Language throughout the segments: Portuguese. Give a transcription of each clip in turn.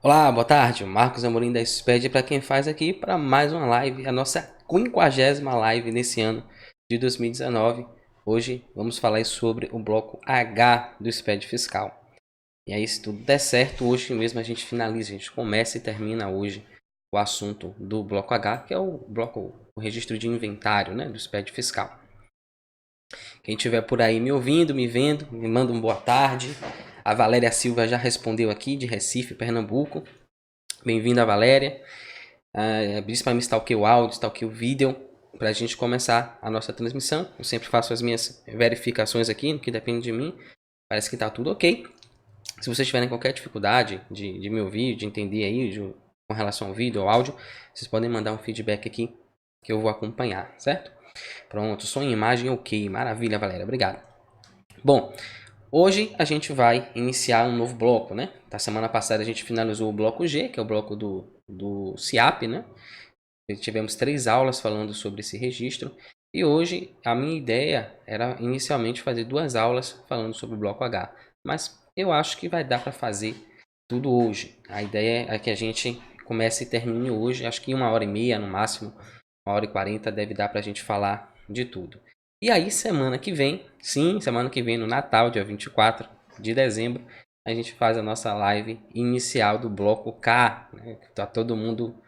Olá, boa tarde. Marcos Amorim da SPED para quem faz aqui para mais uma live, a nossa 50ª live nesse ano de 2019. Hoje vamos falar sobre o bloco H do SPED Fiscal. E aí, se tudo der certo, hoje mesmo a gente finaliza, a gente começa e termina hoje o assunto do bloco H, que é o registro de inventário, né, do SPED Fiscal. Quem estiver por aí me ouvindo, me vendo, me manda uma boa tarde. A Valéria Silva já respondeu aqui, de Recife, Pernambuco. Bem-vinda, Valéria. Principalmente stalkeia o áudio, stalkeia o vídeo, para a gente começar a nossa transmissão. Eu sempre faço as minhas verificações aqui, no que depende de mim. Parece que está tudo ok. Se vocês tiverem qualquer dificuldade de me ouvir, de entender aí com relação ao vídeo, ao áudio, vocês podem mandar um feedback aqui que eu vou acompanhar, certo? Pronto, som e imagem ok. Maravilha, Valéria. Obrigado. Bom, hoje a gente vai iniciar um novo bloco, né? Da semana passada a gente finalizou o bloco G, que é o bloco do CIAP, né? Tivemos 3 aulas falando sobre esse registro. E hoje a minha ideia era inicialmente fazer 2 aulas falando sobre o bloco H. Mas eu acho que vai dar para fazer tudo hoje. A ideia é que a gente comece e termine hoje. Acho que 1h30 no máximo, 1h40 deve dar para a gente falar de tudo. E aí semana que vem, sim, semana que vem no Natal, dia 24 de dezembro, a gente faz a nossa live inicial do bloco K, né? Tá todo mundo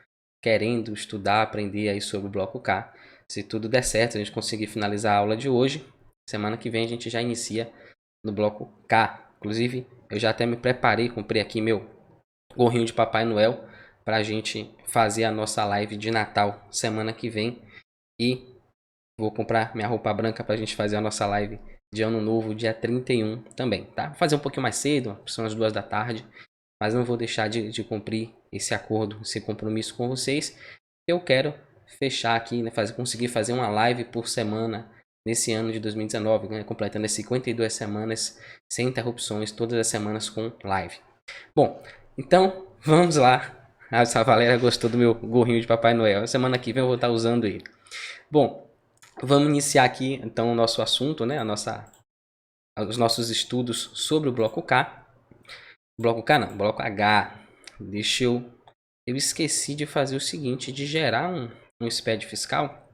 querendo estudar, aprender aí sobre o bloco K. Se tudo der certo, a gente conseguir finalizar a aula de hoje, semana que vem a gente já inicia no bloco K. Inclusive, eu já até me preparei, comprei aqui meu gorrinho de Papai Noel para a gente fazer a nossa live de Natal semana que vem. E vou comprar minha roupa branca para a gente fazer a nossa live de Ano Novo, dia 31 também, tá? Vou fazer um pouquinho mais cedo, são as 2 da tarde, mas não vou deixar de cumprir esse acordo, esse compromisso com vocês. Eu quero fechar aqui, né, conseguir fazer uma live por semana nesse ano de 2019, né, completando as 52 semanas sem interrupções, todas as semanas com live. Bom, então vamos lá. Essa Valéria gostou do meu gorrinho de Papai Noel. Semana que vem eu vou estar usando ele. Bom, vamos iniciar aqui então o nosso assunto, né, os nossos estudos sobre o bloco K. Bloco K não, bloco H. Deixa eu esqueci de fazer o seguinte, de gerar um SPED fiscal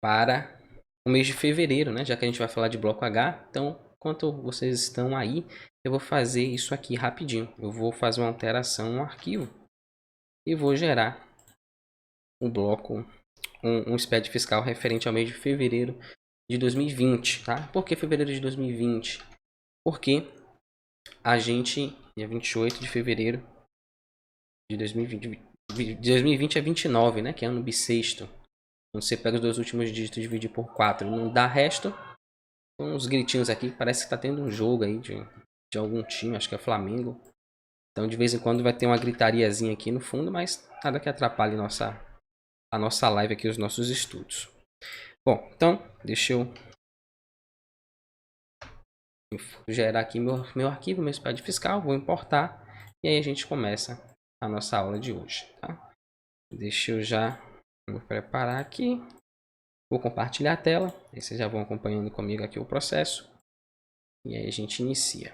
para o mês de fevereiro, né? Já que a gente vai falar de bloco H. Então, enquanto vocês estão aí, eu vou fazer isso aqui rapidinho. Eu vou fazer uma alteração no arquivo e vou gerar um bloco, um SPED fiscal referente ao mês de fevereiro de 2020, tá? Por que fevereiro de 2020? Porque a gente, dia 28 de fevereiro de 2020, de 2020 é 29, né? Que é ano bissexto. Quando você pega os 2 últimos dígitos e divide por 4, não dá resto. Tem uns gritinhos aqui, parece que tá tendo um jogo aí de algum time, acho que é Flamengo. Então de vez em quando vai ter uma gritariazinha aqui no fundo, mas nada que atrapalhe a nossa live aqui, os nossos estudos. Bom, então deixa eu gerar aqui meu arquivo, meu SPED fiscal, vou importar e aí a gente começa a nossa aula de hoje, tá? Deixa eu já me preparar aqui. Vou compartilhar a tela, aí vocês já vão acompanhando comigo aqui o processo. E aí a gente inicia.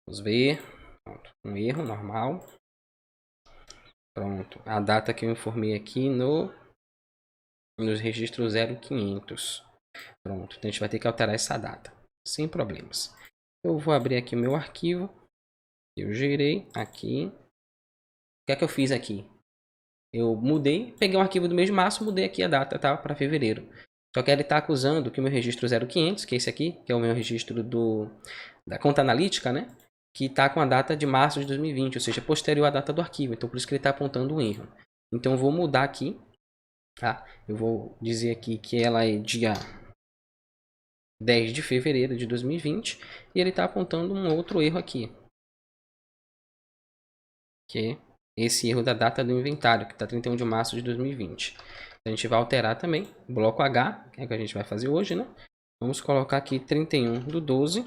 Vamos ver. Pronto. Um erro normal. Pronto. A data que eu informei aqui nos registros 0500. Pronto. Então a gente vai ter que alterar essa data. Sem problemas. Eu vou abrir aqui o meu arquivo. Eu gerei aqui. O que é que eu fiz aqui? Eu mudei, peguei um arquivo do mês de março, mudei aqui a data, tá? Para fevereiro. Só que ele está acusando que o meu registro 0500, que é esse aqui, que é o meu registro da conta analítica, né? Que está com a data de março de 2020, ou seja, posterior à data do arquivo. Então, por isso que ele está apontando um erro. Então, eu vou mudar aqui, tá? Eu vou dizer aqui que ela é dia 10 de fevereiro de 2020 e ele está apontando um outro erro aqui, que é esse erro da data do inventário, que está 31 de março de 2020. A gente vai alterar também bloco H, que é o que a gente vai fazer hoje, né? Vamos colocar aqui 31/12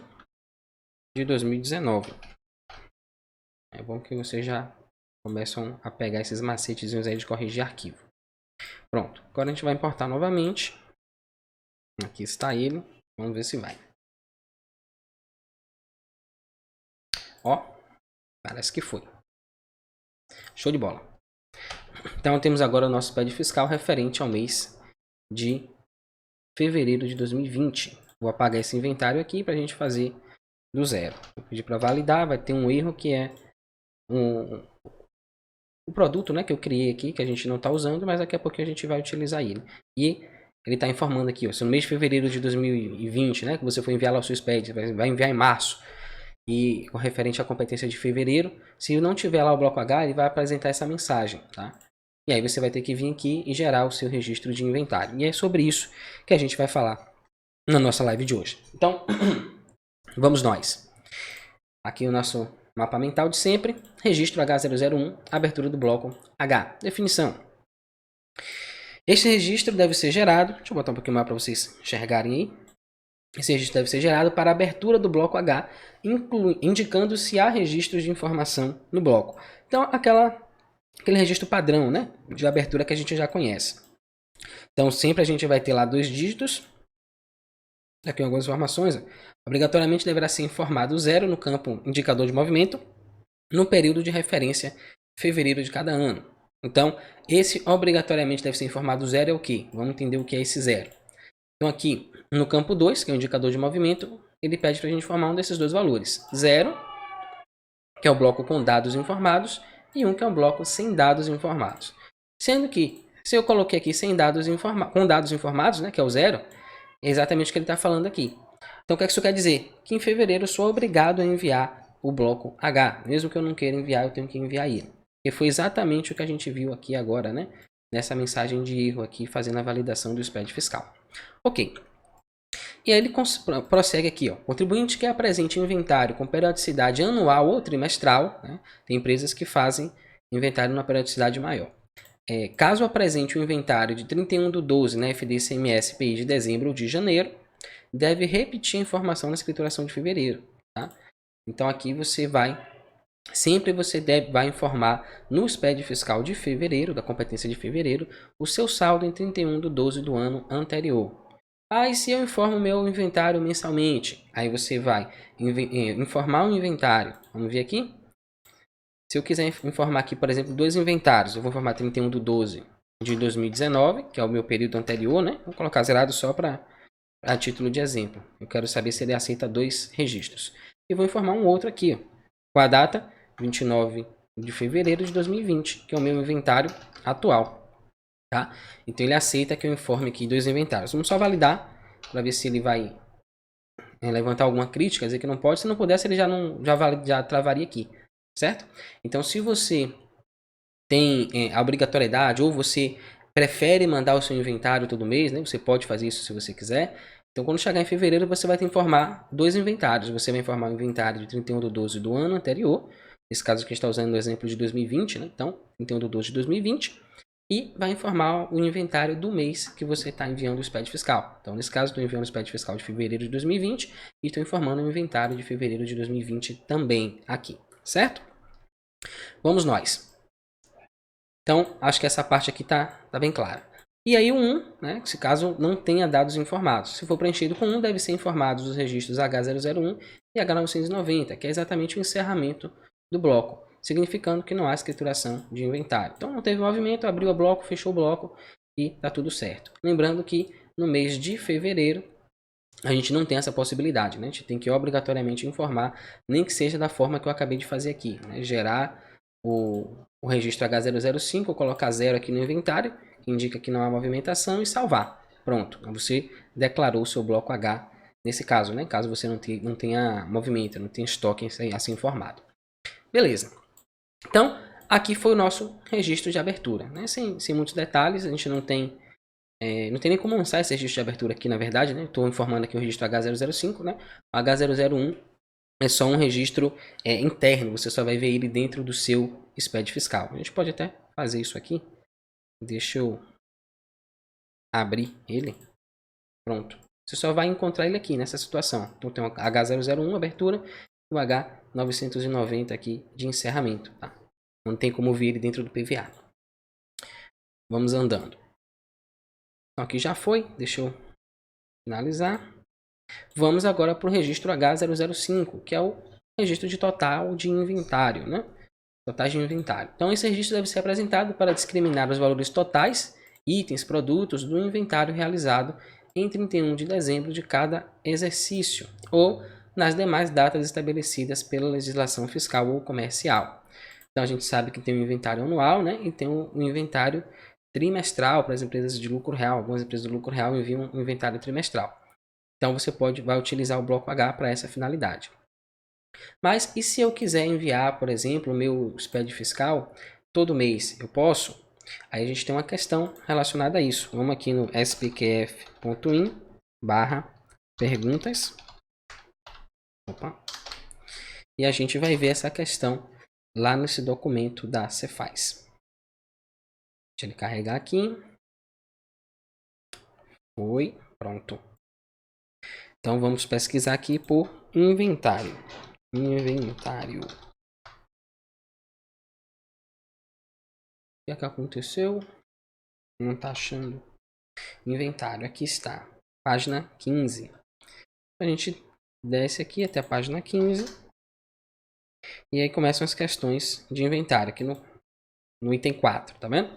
de 2019. É bom que vocês já começam a pegar esses macetezinhos aí de corrigir arquivo. Pronto, agora a gente vai importar novamente. Aqui está ele, vamos ver se vai. Ó, parece que foi. Show de bola. Então temos agora o nosso SPED fiscal referente ao mês de fevereiro de 2020. Vou apagar esse inventário aqui para a gente fazer do zero. Vou pedir para validar, vai ter um erro que é o produto, né, que eu criei aqui, que a gente não está usando, mas daqui a pouco a gente vai utilizar ele. E ele está informando aqui, ó, se no mês de fevereiro de 2020, né, que você for enviar lá o seu SPED, vai enviar em março, e com referente à competência de fevereiro, se não tiver lá o bloco H, ele vai apresentar essa mensagem, tá? E aí você vai ter que vir aqui e gerar o seu registro de inventário. E é sobre isso que a gente vai falar na nossa live de hoje. Então, vamos nós. Aqui o nosso mapa mental de sempre, registro H001, abertura do bloco H. Definição. Este registro deve ser gerado, deixa eu botar um pouquinho mais para vocês enxergarem aí. Esse registro deve ser gerado para a abertura do bloco H, indicando se há registros de informação no bloco. Então, aquele registro padrão, né, de abertura que a gente já conhece. Então, sempre a gente vai ter lá 2 dígitos. Aqui algumas informações. Obrigatoriamente deverá ser informado 0 no campo indicador de movimento, no período de referência, fevereiro de cada ano. Então, esse obrigatoriamente deve ser informado 0 é o quê? Vamos entender o que é esse 0. Então, aqui no campo 2, que é o indicador de movimento, ele pede para a gente informar um desses dois valores. 0, que é o bloco com dados informados, e 1, que é o bloco sem dados informados. Sendo que, se eu coloquei aqui sem dados com dados informados, né, que é o 0, é exatamente o que ele está falando aqui. Então, o que isso quer dizer? Que em fevereiro eu sou obrigado a enviar o bloco H. Mesmo que eu não queira enviar, eu tenho que enviar ele. E foi exatamente o que a gente viu aqui agora, né? Nessa mensagem de erro aqui, fazendo a validação do SPED fiscal. Ok. E aí ele prossegue aqui, ó. Contribuinte que apresente inventário com periodicidade anual ou trimestral, né? Tem empresas que fazem inventário numa periodicidade maior. Caso apresente o inventário de 31/12 na FDCMS PI de dezembro ou de janeiro, deve repetir a informação na escrituração de fevereiro. Tá? Então aqui você vai informar no SPED fiscal de fevereiro, da competência de fevereiro, o seu saldo em 31/12 do ano anterior. E se eu informo o meu inventário mensalmente? Aí você vai informar o inventário. Vamos ver aqui? Se eu quiser informar aqui, por exemplo, 2 inventários, eu vou informar 31/12 de 2019, que é o meu período anterior, né? Vou colocar zerado só a título de exemplo. Eu quero saber se ele aceita 2 registros. E vou informar um outro aqui, ó, com a data 29 de fevereiro de 2020, que é o meu inventário atual. Tá? Então ele aceita que eu informe aqui 2 inventários. Vamos só validar para ver se ele vai levantar alguma crítica, dizer que não pode. Se não pudesse, ele já travaria aqui. Certo? Então, se você tem a obrigatoriedade ou você prefere mandar o seu inventário todo mês, né? Você pode fazer isso se você quiser. Então, quando chegar em fevereiro, você vai ter que informar 2 inventários. Você vai informar o inventário de 31/12 do ano anterior. Nesse caso aqui, a gente está usando o exemplo de 2020, né? Então, 31/12 de 2020. E vai informar o inventário do mês que você está enviando o SPED fiscal. Então, nesse caso, estou enviando o SPED fiscal de fevereiro de 2020 e estou informando o inventário de fevereiro de 2020 também aqui. Certo? Vamos nós. Então, acho que essa parte aqui tá bem clara. E aí o 1, né, se caso não tenha dados informados. Se for preenchido com 1, deve ser informados os registros H001 e H990, que é exatamente o encerramento do bloco, significando que não há escrituração de inventário. Então, não teve movimento, abriu o bloco, fechou o bloco e tá tudo certo. Lembrando que no mês de fevereiro, a gente não tem essa possibilidade, né? A gente tem que obrigatoriamente informar, nem que seja da forma que eu acabei de fazer aqui, né? Gerar o registro H005, colocar 0 aqui no inventário, que indica que não há movimentação, e salvar. Pronto, você declarou o seu bloco H nesse caso, né? Caso você não tenha movimento, não tenha estoque assim informado. Beleza. Então, aqui foi o nosso registro de abertura, né? Sem muitos detalhes, a gente não tem nem como lançar esse registro de abertura aqui, na verdade, né? Estou informando aqui o registro H005, né? O H001 é só um registro interno, você só vai ver ele dentro do seu SPED fiscal. A gente pode até fazer isso aqui. Deixa eu abrir ele. Pronto. Você só vai encontrar ele aqui, nessa situação. Então tem o H001, abertura, e o H990 aqui de encerramento. Tá? Não tem como ver ele dentro do PVA. Vamos andando. Então, aqui já foi, deixa eu finalizar. Vamos agora para o registro H005, que é o registro de total de inventário, né? Totais de inventário. Então, esse registro deve ser apresentado para discriminar os valores totais, itens, produtos do inventário realizado em 31 de dezembro de cada exercício ou nas demais datas estabelecidas pela legislação fiscal ou comercial. Então, a gente sabe que tem o inventário anual, né? E tem o inventário trimestral para as empresas de lucro real. Algumas empresas de lucro real enviam um inventário trimestral. Então, você vai utilizar o bloco H para essa finalidade. Mas e se eu quiser enviar, por exemplo, o meu SPED fiscal todo mês? Eu posso? Aí a gente tem uma questão relacionada a isso. Vamos aqui no spqf.in/perguntas. Opa. E a gente vai ver essa questão lá nesse documento da Cefaz. Deixa ele carregar aqui. Foi, pronto. Então vamos pesquisar aqui por inventário. Inventário. O que aconteceu? Não está achando. Inventário, aqui está. Página 15. A gente desce aqui até a página 15. E aí começam as questões de inventário, aqui no item 4, tá vendo?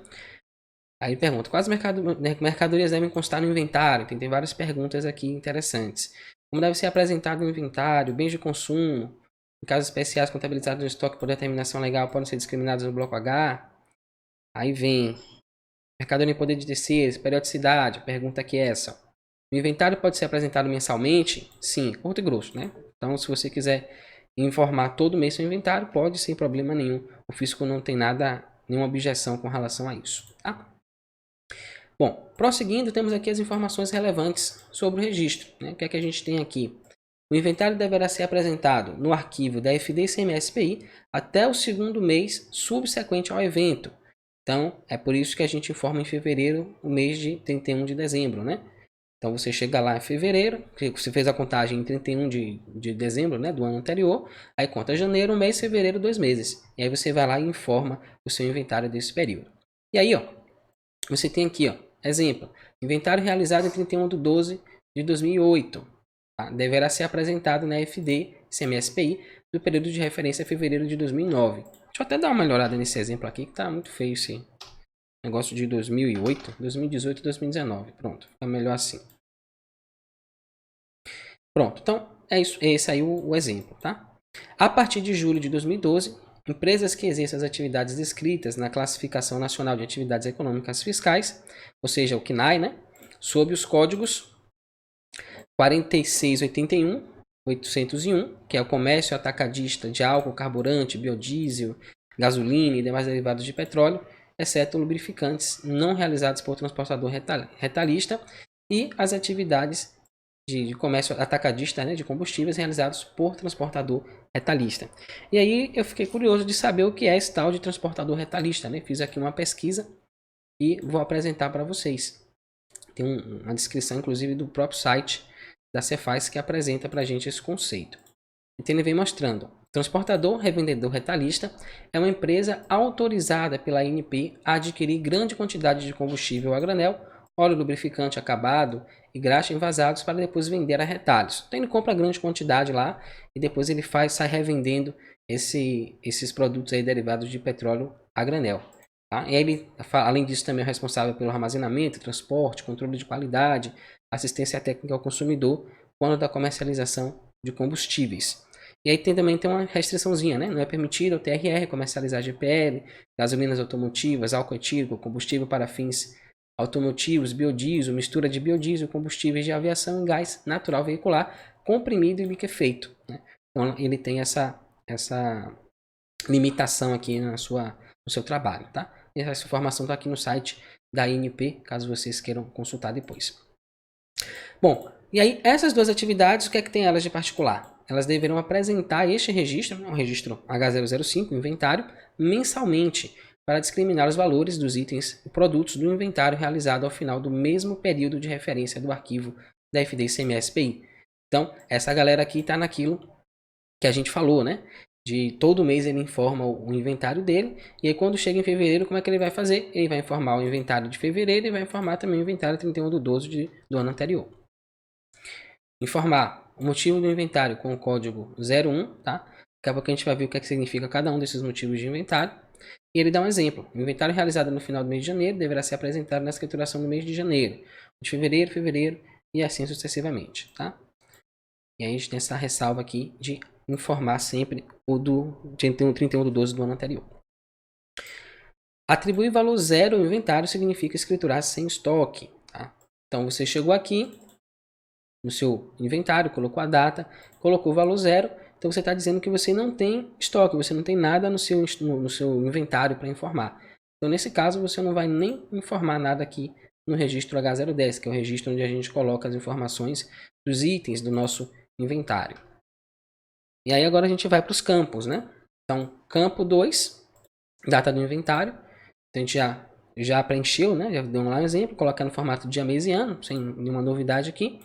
Aí pergunta, quais mercadorias devem constar no inventário? Tem várias perguntas aqui interessantes. Como deve ser apresentado o inventário? Bens de consumo? Em casos especiais contabilizados no estoque por determinação legal podem ser discriminados no bloco H? Aí vem mercadoria em poder de terceiros, periodicidade, pergunta aqui é essa. O inventário pode ser apresentado mensalmente? Sim, curto e grosso, né? Então, se você quiser informar todo mês seu inventário, pode sem problema nenhum. O fisco não tem nenhuma objeção com relação a isso, tá? Bom, prosseguindo, temos aqui as informações relevantes sobre o registro, né? O que é que a gente tem aqui? O inventário deverá ser apresentado no arquivo da FD-ICMS-PI até o segundo mês subsequente ao evento. Então, é por isso que a gente informa em fevereiro, o mês de 31 de dezembro, né? Então, você chega lá em fevereiro, você fez a contagem em 31 de dezembro, né, do ano anterior, aí conta janeiro, um mês, fevereiro, 2 meses. E aí você vai lá e informa o seu inventário desse período. E aí, ó, você tem aqui, ó, exemplo, inventário realizado em 31 de 12 de 2008. Tá? Deverá ser apresentado na FD CMSPI do período de referência fevereiro de 2009. Deixa eu até dar uma melhorada nesse exemplo aqui, que tá muito feio esse negócio de 2008, 2018 e 2019. Pronto, fica melhor assim. Pronto, então é isso, esse aí o exemplo, tá? A partir de julho de 2012, empresas que exerçam as atividades descritas na Classificação Nacional de Atividades Econômicas Fiscais, ou seja, o CNAE, né? Sob os códigos 4681, 801, que é o comércio atacadista de álcool, carburante, biodiesel, gasolina e demais derivados de petróleo, exceto lubrificantes não realizados por transportador retalhista e as atividades de comércio atacadista, né, de combustíveis realizados por transportador retalhista. E aí eu fiquei curioso de saber o que é esse tal de transportador retalhista, né? Fiz aqui uma pesquisa e vou apresentar para vocês. Tem uma descrição, inclusive, do próprio site da Cefaz que apresenta para a gente esse conceito. Então ele vem mostrando: transportador revendedor retalhista é uma empresa autorizada pela ANP a adquirir grande quantidade de combustível a granel, óleo lubrificante acabado e graxa envasados para depois vender a retalhos. Então ele compra grande quantidade lá e depois ele sai revendendo esses produtos aí derivados de petróleo a granel. Tá? E aí ele, além disso, também é responsável pelo armazenamento, transporte, controle de qualidade, assistência técnica ao consumidor quando da comercialização de combustíveis. E aí também tem uma restriçãozinha, né? Não é permitido ao TRR comercializar GPL, gasolinas automotivas, álcool etílico, combustível para fins automotivos, biodiesel, mistura de biodiesel, combustíveis de aviação e gás natural veicular, comprimido e liquefeito, né? Então ele tem essa limitação aqui no seu trabalho, tá? E essa informação está aqui no site da INP, caso vocês queiram consultar depois. Bom, e aí essas duas atividades, o que é que tem elas de particular? Elas deverão apresentar este registro, o registro H005, inventário, mensalmente, para discriminar os valores dos itens e produtos do inventário realizado ao final do mesmo período de referência do arquivo da FD-ICMS-PI. Então, essa galera aqui está naquilo que a gente falou, né? De todo mês ele informa o inventário dele, e aí quando chega em fevereiro, como é que ele vai fazer? Ele vai informar o inventário de fevereiro e vai informar também o inventário 31 de 12 do ano anterior. Informar o motivo do inventário com o código 01, tá? Daqui a pouco a gente vai ver o que é que significa cada um desses motivos de inventário. E ele dá um exemplo. O inventário realizado no final do mês de janeiro deverá ser apresentado na escrituração do mês de janeiro, de fevereiro e assim sucessivamente, tá? E aí a gente tem essa ressalva aqui de informar sempre o do 31/12 do ano anterior. Atribuir valor zero ao inventário significa escriturar sem estoque, tá? Então você chegou aqui no seu inventário, colocou a data, colocou o valor zero, então você está dizendo que você não tem estoque, você não tem nada no seu inventário para informar. Então nesse caso você não vai nem informar nada aqui no registro H010, que é o registro onde a gente coloca as informações dos itens do nosso inventário. E aí agora a gente vai para os campos, né? Então campo 2, data do inventário, então a gente já preencheu, né? Já deu lá um exemplo, colocar no formato dia, mês e ano, sem nenhuma novidade aqui.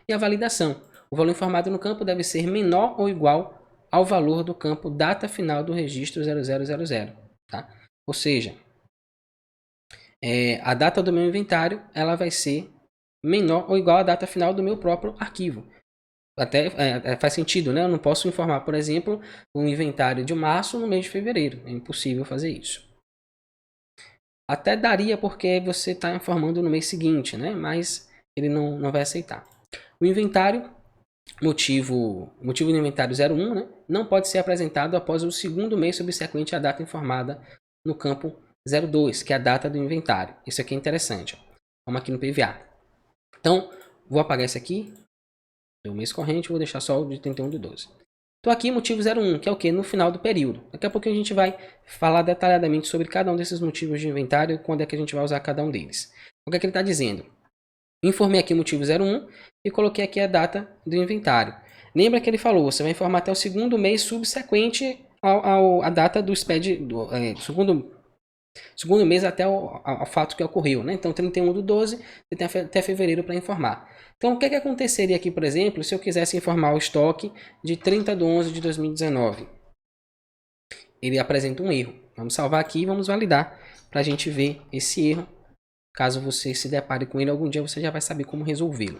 E a validação. O valor informado no campo deve ser menor ou igual ao valor do campo data final do registro 0000. Tá? Ou seja, a data do meu inventário ela vai ser menor ou igual à data final do meu próprio arquivo. Até faz sentido, né? Eu não posso informar, por exemplo, o inventário de março no mês de fevereiro. É impossível fazer isso. Até daria porque você está informando no mês seguinte, né? Mas ele não vai aceitar. O inventário, motivo do inventário 01, né, não pode ser apresentado após o segundo mês subsequente à data informada no campo 02, que é a data do inventário. Isso aqui é interessante. Vamos aqui no PVA. Então, vou apagar esse aqui, do mês corrente, vou deixar só o de 31/12. Estou aqui, motivo 01, que é o que? No final do período. Daqui a pouco a gente vai falar detalhadamente sobre cada um desses motivos de inventário e quando é que a gente vai usar cada um deles. O que é que ele está dizendo? Informei aqui o motivo 01 e coloquei aqui a data do inventário. Lembra que ele falou, você vai informar até o segundo mês subsequente à data do SPED, segundo mês até ao fato que ocorreu, né? Então 31/12, você tem até fevereiro para informar. Então o que aconteceria aqui, por exemplo, se eu quisesse informar o estoque de 30/11 de 2019? Ele apresenta um erro. Vamos salvar aqui e vamos validar para a gente ver esse erro. Caso você se depare com ele algum dia, você já vai saber como resolvê-lo.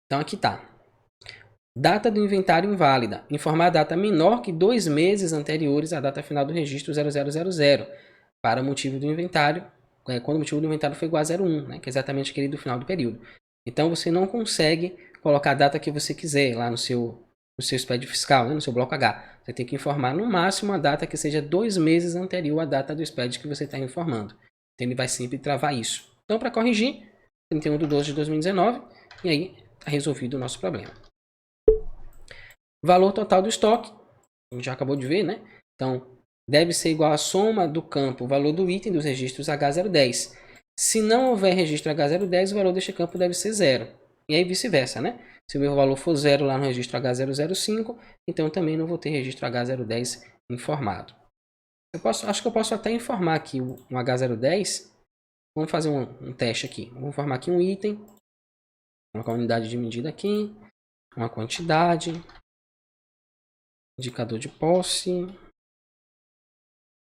Então aqui está. Data do inventário inválida. Informar a data menor que 2 meses anteriores à data final do registro 0000 para o motivo do inventário, quando o motivo do inventário foi igual a 01, né, que é exatamente aquele do final do período. Então você não consegue colocar a data que você quiser lá no seu SPED fiscal, né, no seu bloco H. Você tem que informar no máximo a data que seja 2 meses anterior à data do SPED que você está informando. Então ele vai sempre travar isso. Então para corrigir, 31/12 de 2019, e aí está resolvido o nosso problema. Valor total do estoque, a gente já acabou de ver, né? Então, deve ser igual à soma do campo, o valor do item dos registros H010. Se não houver registro H010, o valor deste campo deve ser 0. E aí vice-versa, né? Se o meu valor for 0 lá no registro H005, então eu também não vou ter registro H010 informado. Acho que eu posso até informar aqui um H010. Vamos fazer um teste aqui. Vou informar aqui um item. Vou colocar a unidade de medida aqui. Uma quantidade. Indicador de posse.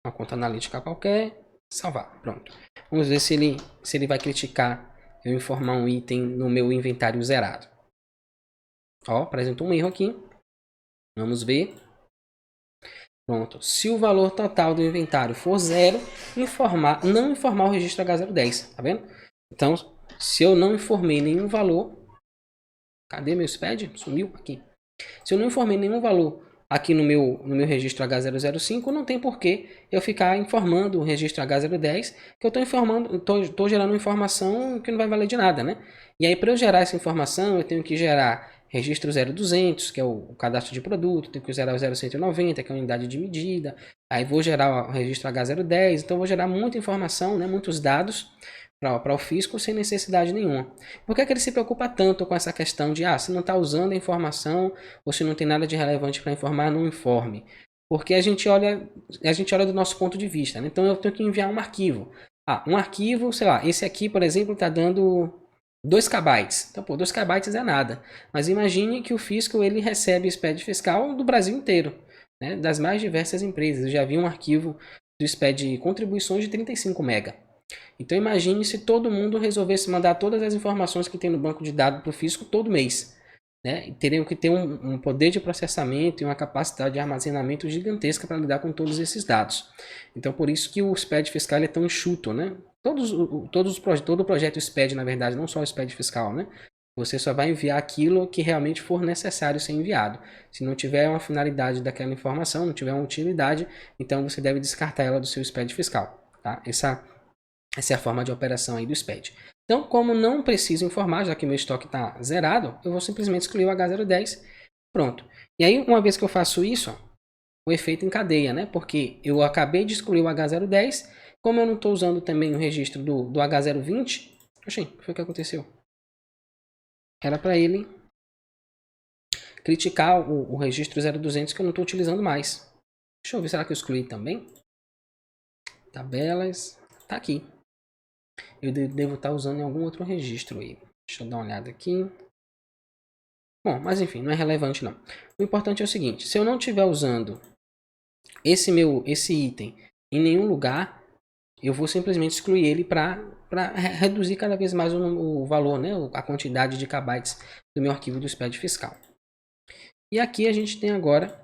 Uma conta analítica qualquer. Salvar. Pronto. Vamos ver se ele vai criticar eu informar um item no meu inventário zerado. Ó, apresentou um erro aqui. Vamos ver. Pronto. Se o valor total do inventário for 0, não informar o registro H010. Tá vendo? Então, se eu não informei nenhum valor... Cadê meu SPED? Sumiu aqui. Se eu não informei nenhum valor aqui no meu registro H005, não tem porquê eu ficar informando o registro H010, que eu estou gerando informação que não vai valer de nada, né? E aí, para eu gerar essa informação, eu tenho que gerar registro 0200, que é o cadastro de produto, tenho que gerar o 0190, que é a unidade de medida, aí vou gerar o registro H010, então vou gerar muita informação, né, muitos dados para o fisco sem necessidade nenhuma. Por que ele se preocupa tanto com essa questão de se não está usando a informação ou se não tem nada de relevante para informar, não informe? Porque a gente olha do nosso ponto de vista, né? Então eu tenho que enviar um arquivo. Um arquivo, sei lá, esse aqui, por exemplo, está dando 2 KB. Então, 2 KB é nada. Mas imagine que o fisco ele recebe SPED fiscal do Brasil inteiro, né? Das mais diversas empresas. Eu já vi um arquivo do SPED contribuições de 35 MB. Então imagine se todo mundo resolvesse mandar todas as informações que tem no banco de dados para o fisco todo mês. né, teriam que ter um poder de processamento e uma capacidade de armazenamento gigantesca para lidar com todos esses dados. Então, por isso que o SPED fiscal é tão enxuto, né? Todo o projeto SPED, na verdade, não só o SPED fiscal, né? Você só vai enviar aquilo que realmente for necessário ser enviado. Se não tiver uma finalidade daquela informação, não tiver uma utilidade, então você deve descartar ela do seu SPED fiscal. Tá? Essa é a forma de operação aí do SPED. Então, como não preciso informar, já que meu estoque está zerado, eu vou simplesmente excluir o H010. Pronto. E aí, uma vez que eu faço isso, ó, o efeito encadeia, né? Porque eu acabei de excluir o H010, como eu não estou usando também o registro do H020, oxi, o que foi que aconteceu? Era para ele criticar o registro 0200 que eu não estou utilizando mais. Deixa eu ver, será que eu excluí também? Tabelas, tá aqui. Eu devo estar usando em algum outro registro aí. Deixa eu dar uma olhada aqui. Bom, mas enfim, não é relevante não. O importante é o seguinte, se eu não estiver usando esse item em nenhum lugar, eu vou simplesmente excluir ele para reduzir cada vez mais o valor, né, a quantidade de kbytes do meu arquivo do SPED fiscal. E aqui a gente tem agora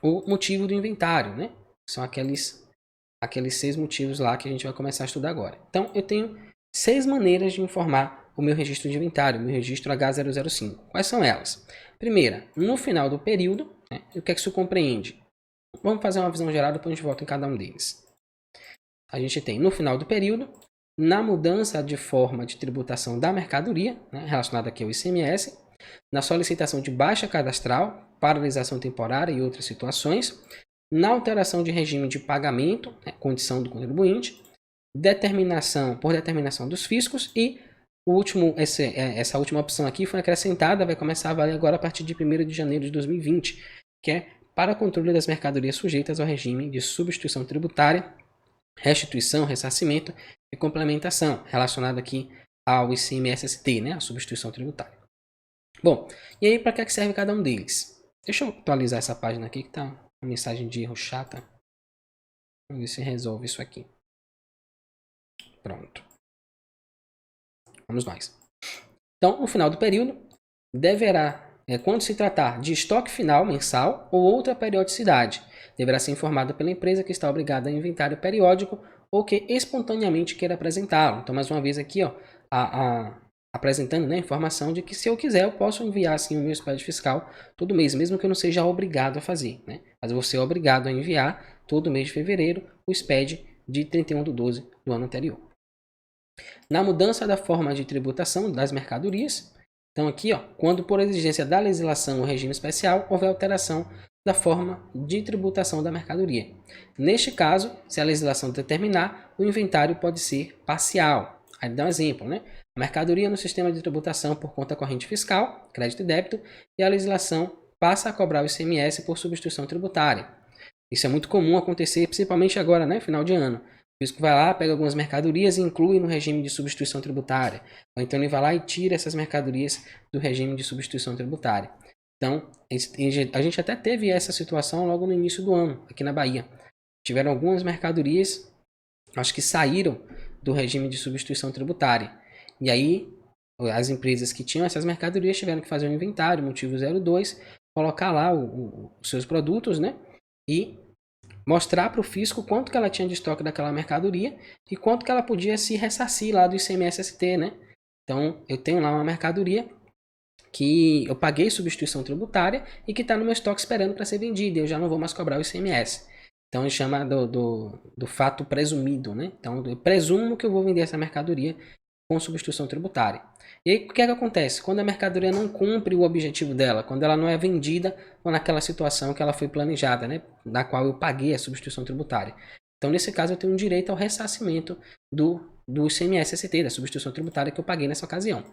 o motivo do inventário, né? São aqueles 6 motivos lá que a gente vai começar a estudar agora. Então, eu tenho 6 maneiras de informar o meu registro de inventário, o meu registro H005. Quais são elas? Primeira, no final do período, né, o que é que isso compreende? Vamos fazer uma visão geral, depois a gente volta em cada um deles. A gente tem no final do período, na mudança de forma de tributação da mercadoria, né, relacionada aqui ao ICMS, na solicitação de baixa cadastral, paralisação temporária e outras situações, na alteração de regime de pagamento, né, condição do contribuinte, por determinação dos fiscos e essa última opção aqui foi acrescentada, vai começar a valer agora a partir de 1º de janeiro de 2020, que é para controle das mercadorias sujeitas ao regime de substituição tributária, restituição, ressarcimento e complementação, relacionado aqui ao ICMS-ST, né, a substituição tributária. Bom, e aí para que serve cada um deles? Deixa eu atualizar essa página aqui que está uma mensagem de erro chata. Vamos ver se resolve isso aqui. Pronto. Vamos nós. Então, no final do período, quando se tratar de estoque final mensal ou outra periodicidade, deverá ser informada pela empresa que está obrigada a inventário periódico ou que espontaneamente queira apresentá-lo. Então, mais uma vez aqui, ó, apresentando, né, a informação de que se eu quiser, eu posso enviar assim, o meu SPED fiscal todo mês, mesmo que eu não seja obrigado a fazer. Né? Mas eu vou ser obrigado a enviar todo mês de fevereiro o SPED de 31/12 do ano anterior. Na mudança da forma de tributação das mercadorias, então aqui, ó, quando por exigência da legislação ou regime especial, houver alteração da forma de tributação da mercadoria. Neste caso, se a legislação determinar, o inventário pode ser parcial. Aí dá um exemplo, né? A mercadoria no sistema de tributação por conta corrente fiscal, crédito e débito, e a legislação passa a cobrar o ICMS por substituição tributária. Isso é muito comum acontecer, principalmente agora, né, final de ano. O fisco vai lá, pega algumas mercadorias e inclui no regime de substituição tributária. Ou então ele vai lá e tira essas mercadorias do regime de substituição tributária. Então, a gente até teve essa situação logo no início do ano, aqui na Bahia. Tiveram algumas mercadorias, acho que saíram do regime de substituição tributária. E aí, as empresas que tinham essas mercadorias tiveram que fazer um inventário, motivo 02, colocar lá os seus produtos, né? E mostrar para o fisco quanto que ela tinha de estoque daquela mercadoria e quanto que ela podia se ressarcir lá do ICMS-ST, né? Então, eu tenho lá uma mercadoria que eu paguei substituição tributária e que está no meu estoque esperando para ser vendida. Eu já não vou mais cobrar o ICMS. Então, ele chama do fato presumido, né? Então, eu presumo que eu vou vender essa mercadoria com substituição tributária. E aí, o que é que acontece? Quando a mercadoria não cumpre o objetivo dela, quando ela não é vendida ou naquela situação que ela foi planejada, né, na qual eu paguei a substituição tributária. Então, nesse caso, eu tenho um direito ao ressarcimento do ICMS-ST, da substituição tributária que eu paguei nessa ocasião.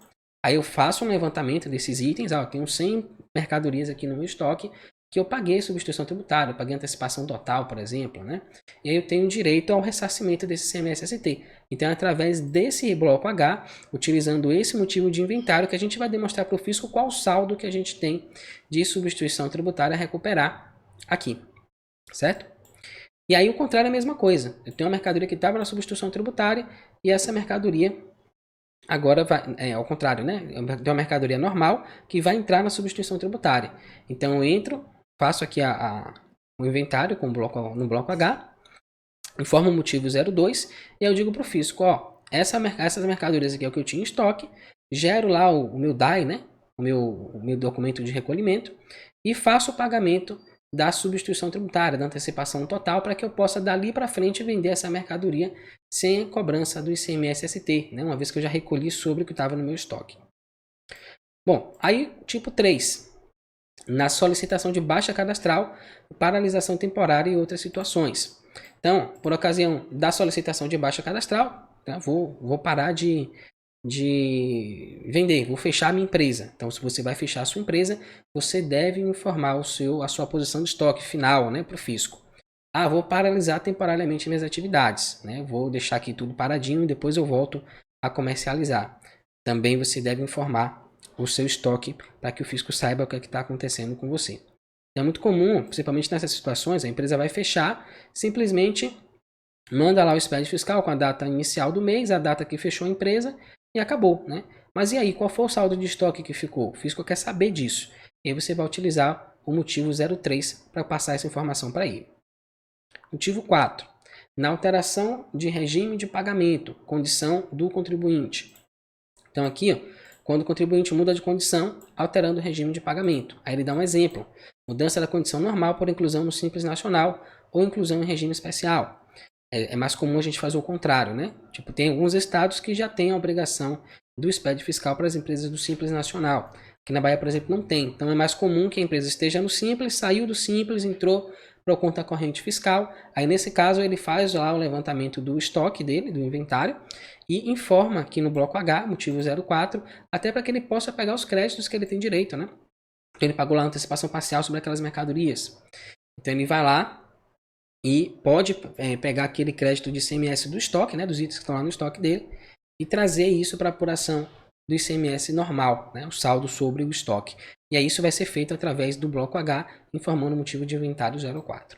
Aí eu faço um levantamento desses itens, eu tenho 100 mercadorias aqui no meu estoque, que eu paguei substituição tributária, eu paguei antecipação total, por exemplo, né? E aí eu tenho direito ao ressarcimento desse ICMS-ST. Então, é através desse bloco H, utilizando esse motivo de inventário, que a gente vai demonstrar para o fisco qual o saldo que a gente tem de substituição tributária a recuperar aqui, certo? E aí o contrário é a mesma coisa. Eu tenho uma mercadoria que estava na substituição tributária e essa mercadoria agora vai, ao contrário, né? Tem uma mercadoria normal que vai entrar na substituição tributária. Então eu entro, faço aqui o inventário com no bloco H, informo o motivo 02 e eu digo para o fisco, ó, essas mercadorias aqui é o que eu tinha em estoque, gero lá o meu DAI, né? O meu documento de recolhimento e faço o pagamento da substituição tributária, da antecipação total, para que eu possa dali para frente vender essa mercadoria sem cobrança do ICMS-ST, né? Uma vez que eu já recolhi sobre o que estava no meu estoque. Bom, aí tipo 3, na solicitação de baixa cadastral, paralisação temporária e outras situações. Então, por ocasião da solicitação de baixa cadastral, tá? Vou parar de vender, vou fechar a minha empresa. Então, se você vai fechar a sua empresa, você deve informar a sua posição de estoque final, né, para o fisco. Vou paralisar temporariamente minhas atividades, né? Vou deixar aqui tudo paradinho e depois eu volto a comercializar. Também você deve informar o seu estoque para que o fisco saiba o que está acontecendo com você. É muito comum, principalmente nessas situações, a empresa vai fechar, simplesmente manda lá o SPED fiscal com a data inicial do mês, a data que fechou a empresa e acabou, né? Mas e aí, qual foi o saldo de estoque que ficou? O fisco quer saber disso. E aí você vai utilizar o motivo 03 para passar essa informação para ele. Motivo 4. Na alteração de regime de pagamento, condição do contribuinte. Então aqui, ó, quando o contribuinte muda de condição, alterando o regime de pagamento. Aí ele dá um exemplo. Mudança da condição normal por inclusão no Simples Nacional ou inclusão em regime especial. É mais comum a gente fazer o contrário, né? Tipo, tem alguns estados que já têm a obrigação do SPED fiscal para as empresas do Simples Nacional. Aqui na Bahia, por exemplo, não tem. Então é mais comum que a empresa esteja no Simples, saiu do Simples, entrou para a conta corrente fiscal. Aí nesse caso ele faz lá o levantamento do estoque dele, do inventário, e informa aqui no bloco H, motivo 04, até para que ele possa pegar os créditos que ele tem direito, né? Então ele pagou lá a antecipação parcial sobre aquelas mercadorias. Então ele vai lá e pode pegar aquele crédito de ICMS do estoque, né, dos itens que estão lá no estoque dele, e trazer isso para apuração do ICMS normal, né, o saldo sobre o estoque. E aí isso vai ser feito através do bloco H, informando o motivo de inventário 04.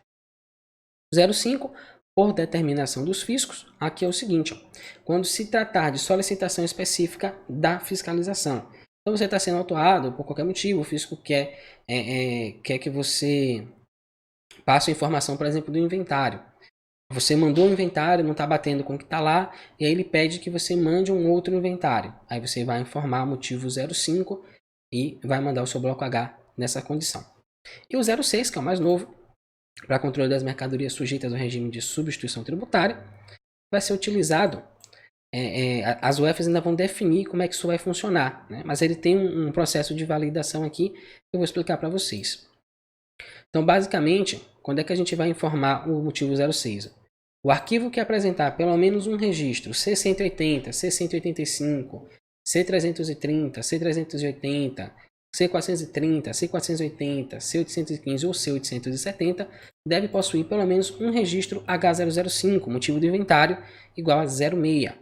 05, por determinação dos fiscos, aqui é o seguinte, ó, quando se tratar de solicitação específica da fiscalização. Então você está sendo autuado por qualquer motivo, o fisco quer que você passe a informação, por exemplo, do inventário. Você mandou um inventário, não está batendo com o que está lá, e aí ele pede que você mande um outro inventário. Aí você vai informar o motivo 05 e vai mandar o seu bloco H nessa condição. E o 06, que é o mais novo, para controle das mercadorias sujeitas ao regime de substituição tributária, vai ser utilizado. As UFs ainda vão definir como é que isso vai funcionar, né? Mas ele tem um processo de validação aqui que eu vou explicar para vocês. Então, basicamente, quando é que a gente vai informar o motivo 06? O arquivo que apresentar pelo menos um registro C180, C185, C330, C380, C430, C480, C815 ou C870 deve possuir pelo menos um registro H005, motivo do inventário, igual a 06,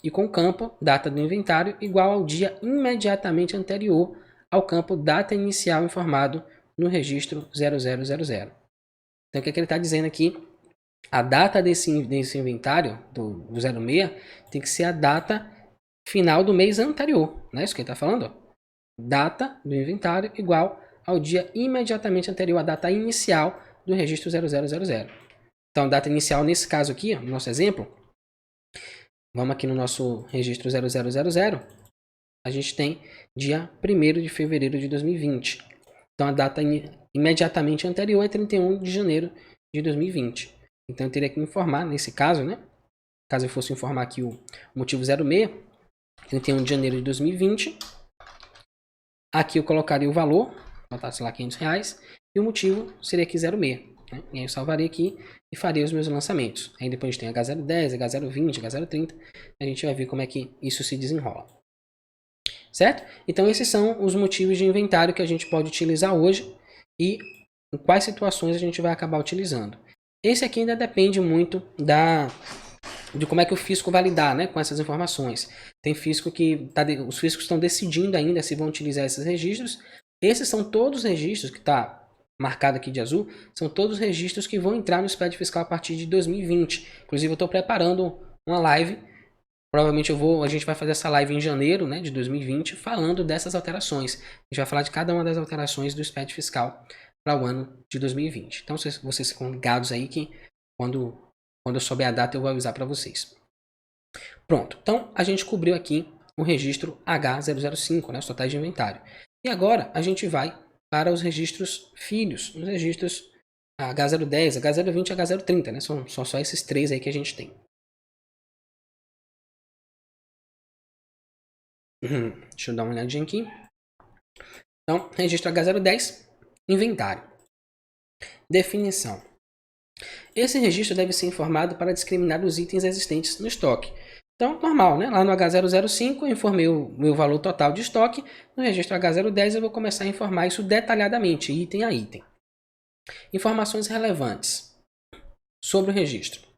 e com o campo data do inventário igual ao dia imediatamente anterior ao campo data inicial informado no registro 0000. Então o que ele está dizendo aqui? A data desse inventário do 06 tem que ser a data final do mês anterior, né? Isso que ele está falando, ó. Data do inventário igual ao dia imediatamente anterior à data inicial do registro 0000. Então, data inicial nesse caso aqui, ó, no nosso exemplo, vamos aqui no nosso registro 0000, a gente tem dia 1º de fevereiro de 2020. Então, a data imediatamente anterior é 31 de janeiro de 2020. Então, eu teria que informar, nesse caso, né? Caso eu fosse informar aqui o motivo 06, 31 de janeiro de 2020. Aqui eu colocaria o valor, botasse lá R$500, e o motivo seria aqui 06. Né? E aí eu salvaria aqui e faria os meus lançamentos. Aí depois a gente tem H010, H020, H030. A gente vai ver como é que isso se desenrola. Certo? Então esses são os motivos de inventário que a gente pode utilizar hoje e em quais situações a gente vai acabar utilizando. Esse aqui ainda depende muito de como é que o fisco vai lidar, né, com essas informações. Tem fisco que os fiscos estão decidindo ainda se vão utilizar esses registros. Esses são todos os registros que está marcado aqui de azul, são todos os registros que vão entrar no SPED fiscal a partir de 2020. Inclusive eu estou preparando uma live Provavelmente a gente vai fazer essa live em janeiro, né, de 2020, falando dessas alterações. A gente vai falar de cada uma das alterações do SPED fiscal para o ano de 2020. Então, vocês ficam ligados aí que quando eu souber a data eu vou avisar para vocês. Pronto, então a gente cobriu aqui o registro H005, né, os totais de inventário. E agora a gente vai para os registros filhos, os registros H010, H020 e H030, né? São só esses três aí que a gente tem. Deixa eu dar uma olhadinha aqui. Então, registro H010, inventário. Definição. Esse registro deve ser informado para discriminar os itens existentes no estoque. Então, normal, né? Lá no H005 eu informei o meu valor total de estoque. No registro H010 eu vou começar a informar isso detalhadamente, item a item. Informações relevantes sobre o registro.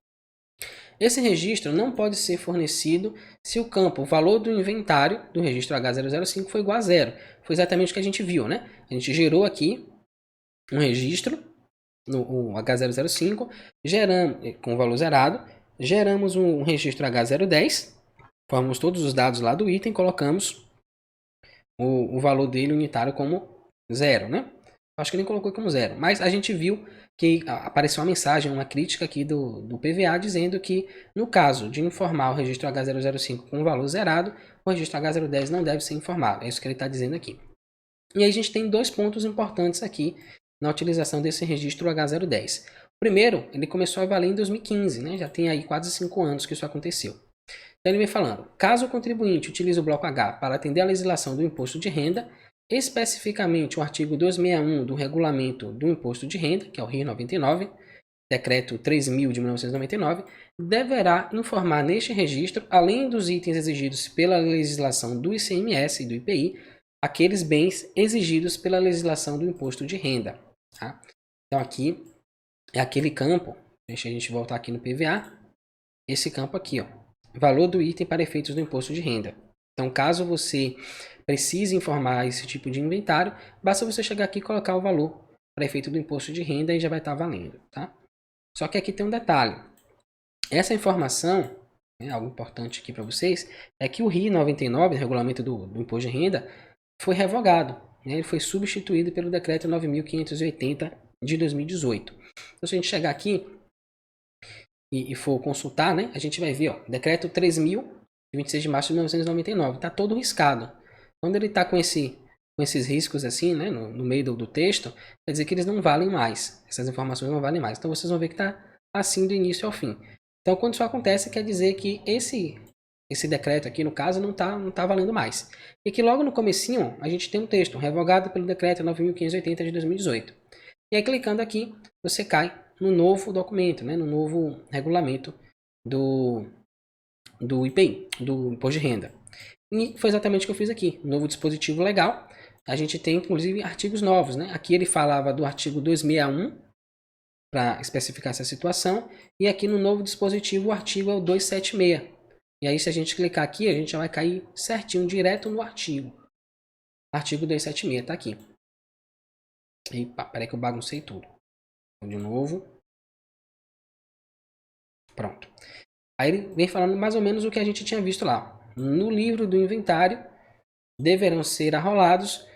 Esse registro não pode ser fornecido se o campo, o valor do inventário do registro H005 for igual a zero. Foi exatamente o que a gente viu, né? A gente gerou aqui um registro no H005, geramos com o valor zerado, geramos um registro H010, formamos todos os dados lá do item, colocamos o valor dele unitário como zero, né? Acho que nem colocou como zero, mas a gente viu que apareceu uma mensagem, uma crítica aqui do PVA dizendo que no caso de informar o registro H005 com o valor zerado, o registro H010 não deve ser informado. É isso que ele está dizendo aqui. E aí a gente tem dois pontos importantes aqui na utilização desse registro H010. O primeiro, ele começou a valer em 2015, né? Já tem aí quase 5 anos que isso aconteceu. Então ele vem falando, caso o contribuinte utilize o bloco H para atender à legislação do imposto de renda, especificamente o artigo 261 do regulamento do imposto de renda, que é o RI 99, decreto 3.000 de 1999, deverá informar neste registro, além dos itens exigidos pela legislação do ICMS e do IPI, aqueles bens exigidos pela legislação do imposto de renda. Tá? Então aqui é aquele campo, deixa a gente voltar aqui no PVA, esse campo aqui, ó, valor do item para efeitos do imposto de renda. Então caso você precise informar esse tipo de inventário, basta você chegar aqui e colocar o valor para efeito do imposto de renda e já vai estar valendo. Tá? Só que aqui tem um detalhe, essa informação, algo importante aqui para vocês, é que o RI 99, regulamento do imposto de renda, foi revogado, né? Ele foi substituído pelo decreto 9.580 de 2018. Então, se a gente chegar aqui e for consultar, né, a gente vai ver, ó, decreto 3.000 de 26 de março de 1999, está todo riscado. Quando ele está com esses riscos assim, né, no meio do texto, quer dizer que eles não valem mais, essas informações não valem mais. Então vocês vão ver que está assim do início ao fim. Então quando isso acontece, quer dizer que esse decreto aqui, no caso, não tá valendo mais. E que logo no comecinho, a gente tem um texto, revogado pelo decreto 9.580 de 2018. E aí, clicando aqui, você cai no novo documento, né, no novo regulamento do IPI, do Imposto de Renda. E foi exatamente o que eu fiz aqui, novo dispositivo legal. A gente tem, inclusive, artigos novos, né? Aqui ele falava do artigo 261, para especificar essa situação. E aqui no novo dispositivo, o artigo é o 276. E aí, se a gente clicar aqui, a gente já vai cair certinho, direto no artigo. Artigo 276, está aqui. Epa, peraí que eu baguncei tudo. De novo. Pronto. Aí ele vem falando mais ou menos o que a gente tinha visto lá. No livro do inventário, deverão ser arrolados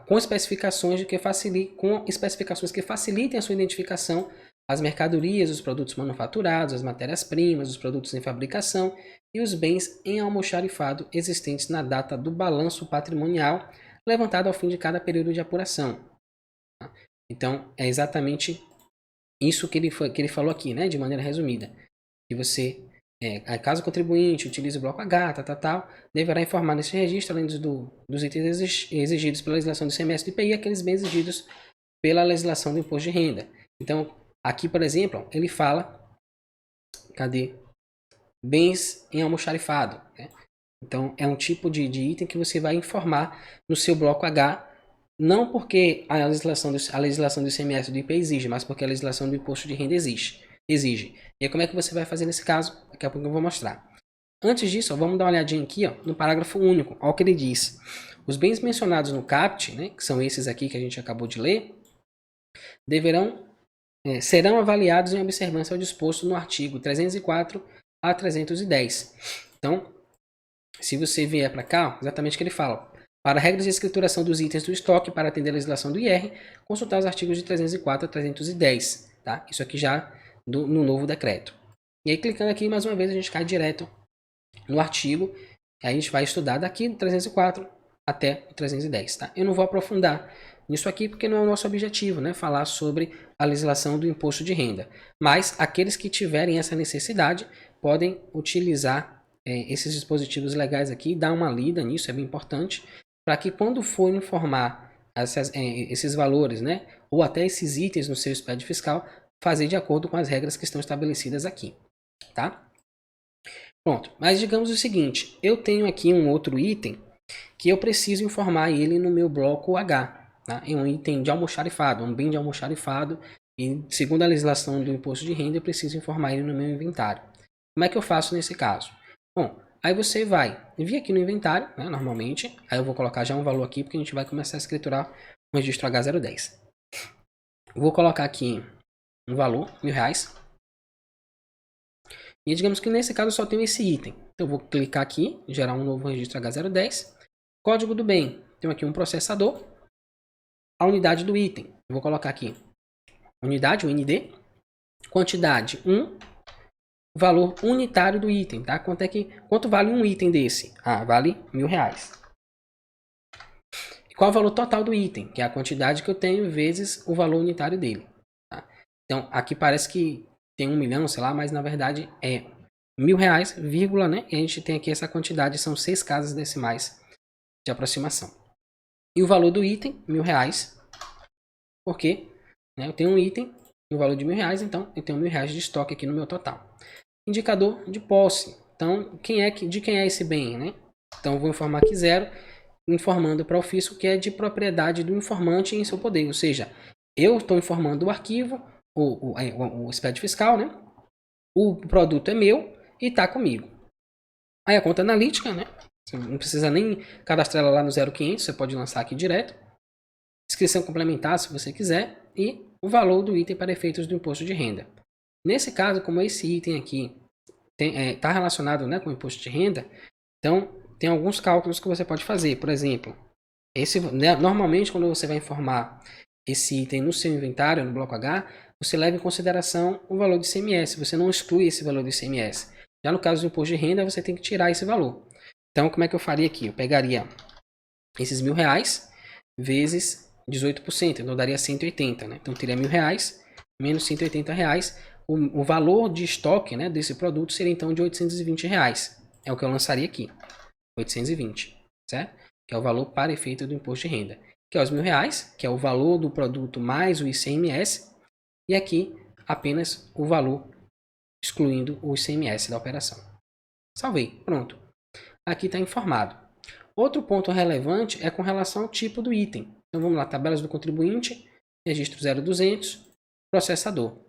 com especificações que facilitem a sua identificação, as mercadorias, os produtos manufaturados, as matérias-primas, os produtos em fabricação e os bens em almoxarifado existentes na data do balanço patrimonial levantado ao fim de cada período de apuração. Então, é exatamente isso que ele falou aqui, né, de maneira resumida. Que você, caso o contribuinte utilize o bloco H, deverá informar nesse registro, além dos itens exigidos pela legislação do ICMS do IPI, aqueles bens exigidos pela legislação do imposto de renda. Então, aqui, por exemplo, ele fala, cadê? Bens em almoxarifado, né? Então, é um tipo de item que você vai informar no seu bloco H, não porque a legislação do ICMS do IPI exige, mas porque a legislação do imposto de renda exige. E aí, como é que você vai fazer nesse caso? Daqui a pouco eu vou mostrar. Antes disso, vamos dar uma olhadinha aqui, no parágrafo único. Olha o que ele diz. Os bens mencionados no CAPT, né, que são esses aqui que a gente acabou de ler, serão avaliados em observância ao disposto no artigo 304 a 310. Então, se você vier para cá, exatamente o que ele fala. Para regras de escrituração dos itens do estoque para atender a legislação do IR, consultar os artigos de 304 a 310. Tá? Isso aqui já no novo decreto. E aí, clicando aqui, mais uma vez, a gente cai direto no artigo. Aí a gente vai estudar daqui do 304 até o 310. Tá? Eu não vou aprofundar nisso aqui porque não é o nosso objetivo, né? Falar sobre a legislação do imposto de renda. Mas aqueles que tiverem essa necessidade podem utilizar esses dispositivos legais aqui, dar uma lida nisso, é bem importante, para que quando for informar esses valores, né, ou até esses itens no seu SPED fiscal, fazer de acordo com as regras que estão estabelecidas aqui, tá? Pronto, mas digamos o seguinte, eu tenho aqui um outro item que eu preciso informar ele no meu bloco H, tá? É um item de almoxarifado, um bem de almoxarifado, e segundo a legislação do imposto de renda, eu preciso informar ele no meu inventário. Como é que eu faço nesse caso? Bom, aí você vai vir aqui no inventário, né, normalmente, aí eu vou colocar já um valor aqui, porque a gente vai começar a escriturar o registro H010. Vou colocar aqui um valor, R$1.000. E digamos que nesse caso eu só tenho esse item. Então eu vou clicar aqui, gerar um novo registro H010. Código do bem, tenho aqui um processador. A unidade do item, eu vou colocar aqui unidade, UND. Quantidade 1. Valor unitário do item, tá? Quanto vale um item desse? Ah, vale R$1.000. E qual é o valor total do item? Que é a quantidade que eu tenho vezes o valor unitário dele. Tá? Então aqui parece que tem 1 milhão, sei lá, mas na verdade é R$1.000, vírgula, né? E a gente tem aqui essa quantidade, são 6 casas decimais de aproximação. E o valor do item, R$1.000, porque né, eu tenho um item no valor de R$1.000, então eu tenho R$1.000 de estoque aqui no meu total. Indicador de posse. Então, de quem é esse bem, né? Então, eu vou informar aqui 0, informando para o fisco que é de propriedade do informante em seu poder. Ou seja, eu estou informando o arquivo, o SPED fiscal, né? O produto é meu e está comigo. Aí a conta analítica, né? Você não precisa nem cadastrar ela lá no 0500, você pode lançar aqui direto. Inscrição complementar, se você quiser. E o valor do item para efeitos do imposto de renda. Nesse caso, como esse item aqui está relacionado, né, com o imposto de renda, então tem alguns cálculos que você pode fazer. Por exemplo, normalmente quando você vai informar esse item no seu inventário, no bloco H, você leva em consideração o valor do ICMS, você não exclui esse valor do ICMS. Já no caso do imposto de renda, você tem que tirar esse valor. Então, como é que eu faria aqui? Eu pegaria esses R$1.000 vezes 18%, então daria 180, né? Então, teria R$1.000 menos R$180. O valor de estoque, né, desse produto seria então de R$820. É o que eu lançaria aqui. 820, certo? Que é o valor para efeito do imposto de renda. Que é os R$1.000, que é o valor do produto mais o ICMS. E aqui apenas o valor excluindo o ICMS da operação. Salvei, pronto. Aqui está informado. Outro ponto relevante é com relação ao tipo do item. Então vamos lá, tabelas do contribuinte, registro 0200, processador.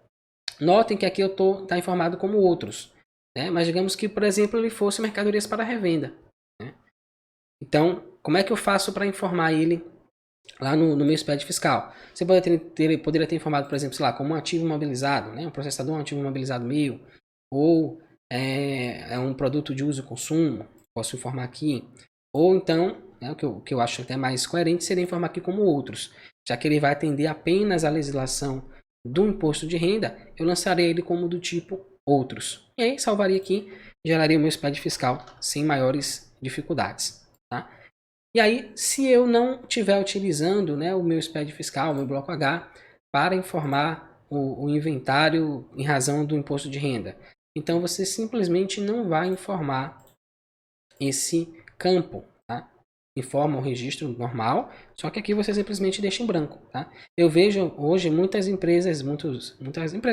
Notem que aqui eu está informado como outros, né? Mas digamos que, por exemplo, ele fosse mercadorias para revenda, né? Então, como é que eu faço para informar ele lá no meu SPED fiscal? Você poderia ter informado, por exemplo, sei lá, como um ativo imobilizado, né? Um processador, um ativo imobilizado meu, ou é um produto de uso e consumo, posso informar aqui. Ou então, né, o que eu acho até mais coerente seria informar aqui como outros, já que ele vai atender apenas à legislação do imposto de renda, eu lançaria ele como do tipo outros. E aí salvaria aqui, geraria o meu SPED fiscal sem maiores dificuldades. Tá? E aí, se eu não estiver utilizando, né, o meu SPED fiscal, o meu bloco H, para informar o inventário em razão do imposto de renda, então você simplesmente não vai informar esse campo, tá? Informa o registro normal, só que aqui você simplesmente deixa em branco, tá? Eu vejo hoje muitas empresas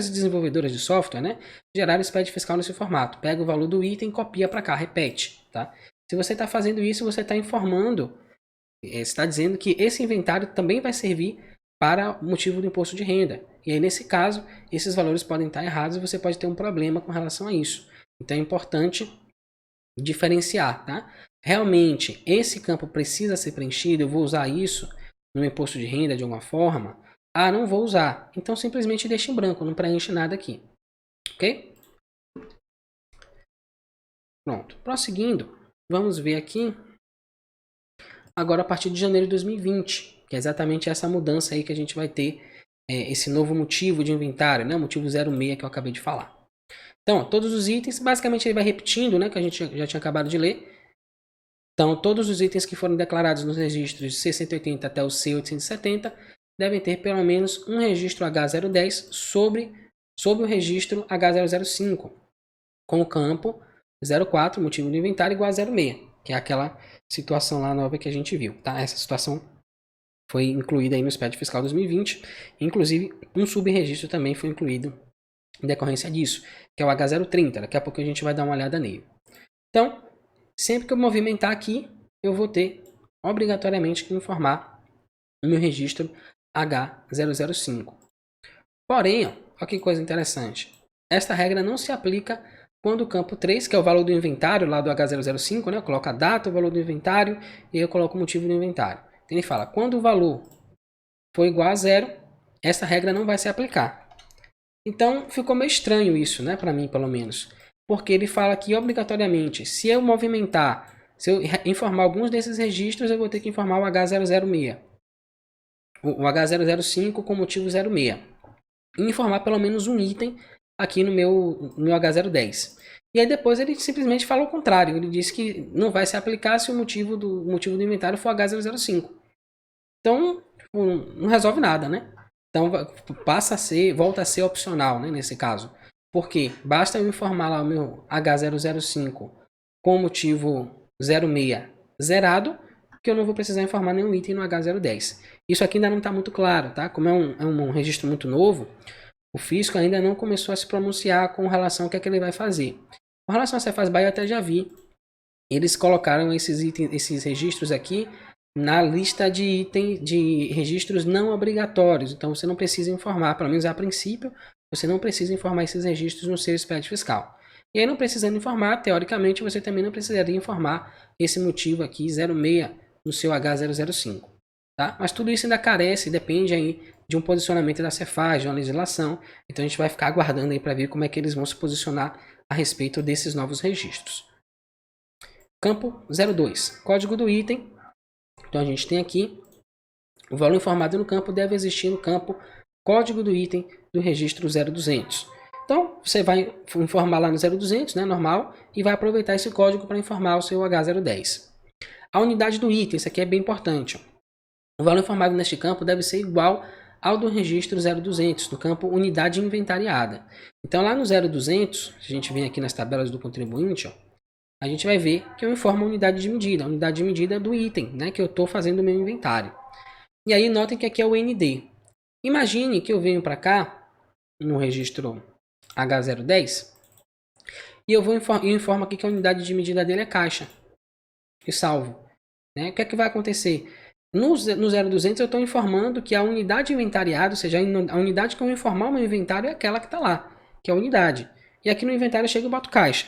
desenvolvedoras de software, né, geraram SPED fiscal nesse formato. Pega o valor do item, copia para cá, repete, tá? Se você está fazendo isso, você está informando, está dizendo que esse inventário também vai servir para motivo do imposto de renda. E aí, nesse caso, esses valores podem estar errados e você pode ter um problema com relação a isso. Então é importante diferenciar, tá? Realmente, esse campo precisa ser preenchido, eu vou usar isso no imposto de renda de alguma forma? Ah, não vou usar. Então simplesmente deixa em branco, não preenche nada aqui. Ok? Pronto. Prosseguindo, vamos ver aqui agora a partir de janeiro de 2020, que é exatamente essa mudança aí que a gente vai ter, esse novo motivo de inventário, né? O motivo 06 que eu acabei de falar. Então, todos os itens, basicamente ele vai repetindo, né? Que a gente já tinha acabado de ler. Então, todos os itens que foram declarados nos registros de C180 até o C870 devem ter pelo menos um registro H010 sobre o registro H005, com o campo 04, motivo do inventário, igual a 06, que é aquela situação lá nova que a gente viu, tá? Essa situação foi incluída aí no SPED Fiscal 2020, inclusive um subregistro também foi incluído em decorrência disso, que é o H030, daqui a pouco a gente vai dar uma olhada nele. Então, sempre que eu movimentar aqui, eu vou ter obrigatoriamente que informar o meu registro H005. Porém, olha que coisa interessante, esta regra não se aplica quando o campo 3, que é o valor do inventário lá do H005, né? Eu coloco a data, o valor do inventário e eu coloco o motivo do inventário. Então ele fala, quando o valor for igual a zero, essa regra não vai se aplicar. Então ficou meio estranho isso, né? Para mim, pelo menos. Porque ele fala que obrigatoriamente, se eu movimentar, se eu informar alguns desses registros, eu vou ter que informar o H006. O H005 com motivo 06. E informar pelo menos um item aqui no meu H010. E aí depois ele simplesmente fala o contrário. Ele diz que não vai se aplicar se o motivo do inventário for H005. Então, não resolve nada, né? Então, volta a ser opcional, né, nesse caso. Porque basta eu informar lá o meu H005 com motivo 06 zerado, que eu não vou precisar informar nenhum item no H010. Isso aqui ainda não está muito claro, tá? Como é um registro muito novo, o fisco ainda não começou a se pronunciar com relação ao que é que ele vai fazer. Com relação a Cefaz Bahia, eu até já vi. Eles colocaram esses registros aqui na lista de registros não obrigatórios. Então você não precisa informar, pelo menos a princípio, você não precisa informar esses registros no seu SPED fiscal. E aí, não precisando informar, teoricamente, você também não precisaria informar esse motivo aqui, 06, no seu H005. Tá? Mas tudo isso ainda carece, depende aí de um posicionamento da Cefaz, de uma legislação. Então a gente vai ficar aguardando aí para ver como é que eles vão se posicionar a respeito desses novos registros. Campo 02, código do item. Então a gente tem aqui o valor informado no campo deve existir no campo código do item do registro 0200. Então você vai informar lá no 0200, né, normal, e vai aproveitar esse código para informar o seu H010. A unidade do item, isso aqui é bem importante. O valor informado neste campo deve ser igual ao do registro 0200, do campo unidade inventariada. Então lá no 0200, se a gente vem aqui nas tabelas do contribuinte, ó, a gente vai ver que eu informo a unidade de medida. A unidade de medida é do item, né, que eu estou fazendo o meu inventário. E aí notem que aqui é o ND. Imagine que eu venho para cá, no registro H010, e eu informo aqui que a unidade de medida dele é caixa. E salvo. Né? O que é que vai acontecer? No 0200 eu estou informando que a unidade inventariada, ou seja, a unidade que eu vou informar o meu inventário é aquela que está lá, que é a unidade. E aqui no inventário eu chego e boto caixa.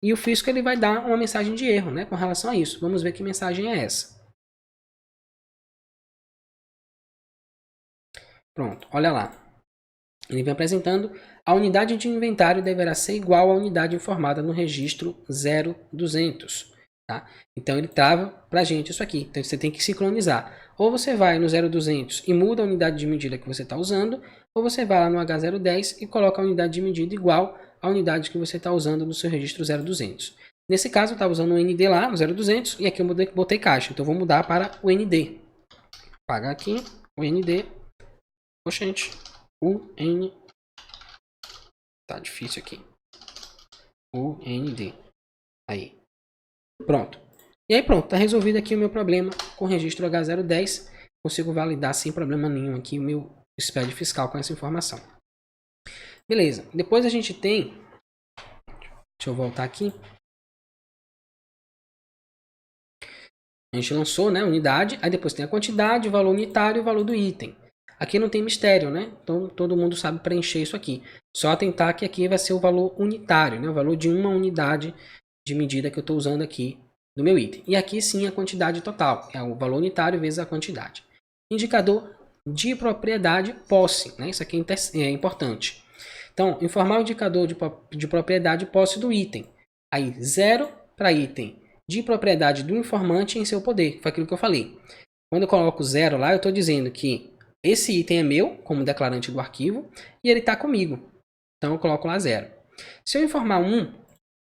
E o fisco ele vai dar uma mensagem de erro, né, com relação a isso. Vamos ver que mensagem é essa. Pronto, olha lá. Ele vem apresentando: a unidade de inventário deverá ser igual à unidade informada no registro 0200. Tá? Então ele trava para a gente isso aqui. Então você tem que sincronizar. Ou você vai no 0200 e muda a unidade de medida que você está usando, ou você vai lá no H010 e coloca a unidade de medida igual à unidade que você está usando no seu registro 0200. Nesse caso eu estava usando o ND lá no 0200 e aqui eu botei caixa. Então eu vou mudar para o ND. Pagar aqui o ND. Poxa, gente. UN. Tá difícil aqui. UND. Aí. Pronto. E aí pronto, tá resolvido aqui o meu problema com o registro H010. Consigo validar sem problema nenhum aqui o meu SPED fiscal com essa informação. Beleza. Depois a gente tem... Deixa eu voltar aqui. A gente lançou, né, unidade. Aí depois tem a quantidade, o valor unitário e o valor do item. Aqui não tem mistério, né? Então todo mundo sabe preencher isso aqui. Só atentar que aqui vai ser o valor unitário, né? O valor de uma unidade de medida que eu estou usando aqui do meu item. E aqui sim a quantidade total. É o valor unitário vezes a quantidade. Indicador de propriedade posse, né? Isso aqui é importante. Então, informar o indicador de propriedade posse do item. Aí 0 para item de propriedade do informante em seu poder. Foi aquilo que eu falei. Quando eu coloco 0 lá, eu estou dizendo que esse item é meu, como declarante do arquivo, e ele está comigo. Então eu coloco lá 0. Se eu informar 1,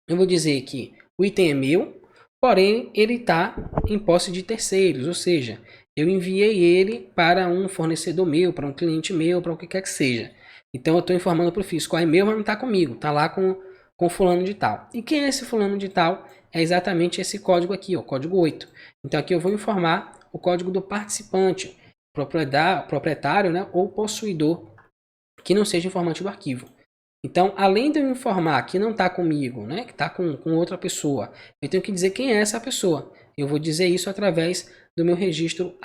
eu vou dizer que o item é meu, porém ele está em posse de terceiros, ou seja, eu enviei ele para um fornecedor meu, para um cliente meu, para o que quer que seja. Então eu estou informando para o fisco, é meu, mas não está comigo, está lá com fulano de tal. E quem é esse fulano de tal? É exatamente esse código aqui, ó, código 8. Então aqui eu vou informar o código do participante, proprietário, né, ou possuidor, que não seja informante do arquivo. Então, além de eu informar que não está comigo, né, que está com outra pessoa, eu tenho que dizer quem é essa pessoa. Eu vou dizer isso através do meu registro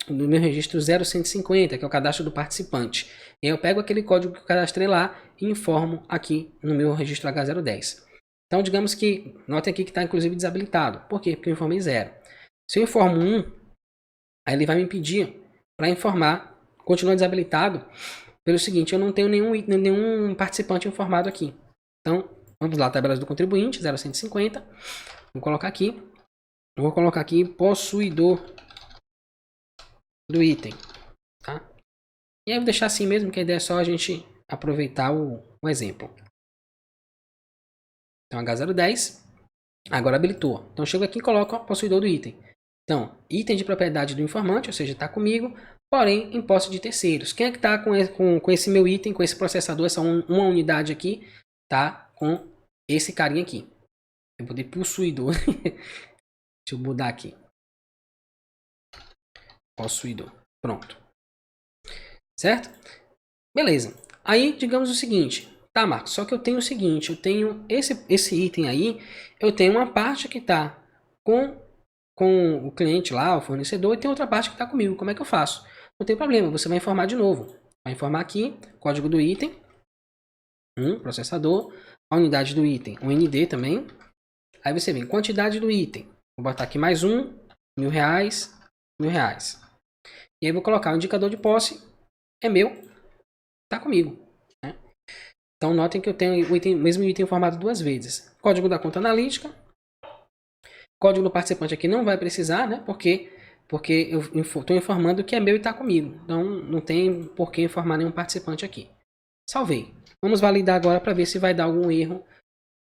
do meu registro 0150, que é o cadastro do participante. E eu pego aquele código que eu cadastrei lá e informo aqui no meu registro H010. Então, digamos que, notem aqui que está inclusive desabilitado. Por quê? Porque eu informei 0. Se eu informo 1, aí ele vai me pedir para informar, continua desabilitado, pelo seguinte, eu não tenho nenhum participante informado aqui. Então, vamos lá, tabelas do contribuinte, 0150. Vou colocar aqui possuidor do item. Tá? E aí eu vou deixar assim mesmo, que a ideia é só a gente aproveitar o exemplo. Então, H010, agora habilitou. Então, eu chego aqui e coloco o possuidor do item. Então, item de propriedade do informante, ou seja, está comigo, porém em posse de terceiros. Quem é que está com esse meu item, com esse processador, essa uma unidade aqui, tá com esse carinha aqui. Eu vou de possuidor. Deixa eu mudar aqui. Possuidor. Pronto. Certo? Beleza. Aí, digamos o seguinte. Tá, Marcos, só que eu tenho o seguinte. Eu tenho esse item aí. Eu tenho uma parte que está com o cliente lá, o fornecedor, e tem outra parte que está comigo. Como é que eu faço? Não tem problema, você vai informar de novo. Vai informar aqui, código do item, processador, a unidade do item, o ND também. Aí você vem, quantidade do item. Vou botar aqui mais R$1.000, R$1.000. E aí vou colocar o indicador de posse, é meu, está comigo. Né? Então notem que eu tenho o mesmo item informado duas vezes. Código da conta analítica. Código do participante aqui não vai precisar, né? Porque eu estou informando que é meu e está comigo. Então não tem por que informar nenhum participante aqui. Salvei. Vamos validar agora para ver se vai dar algum erro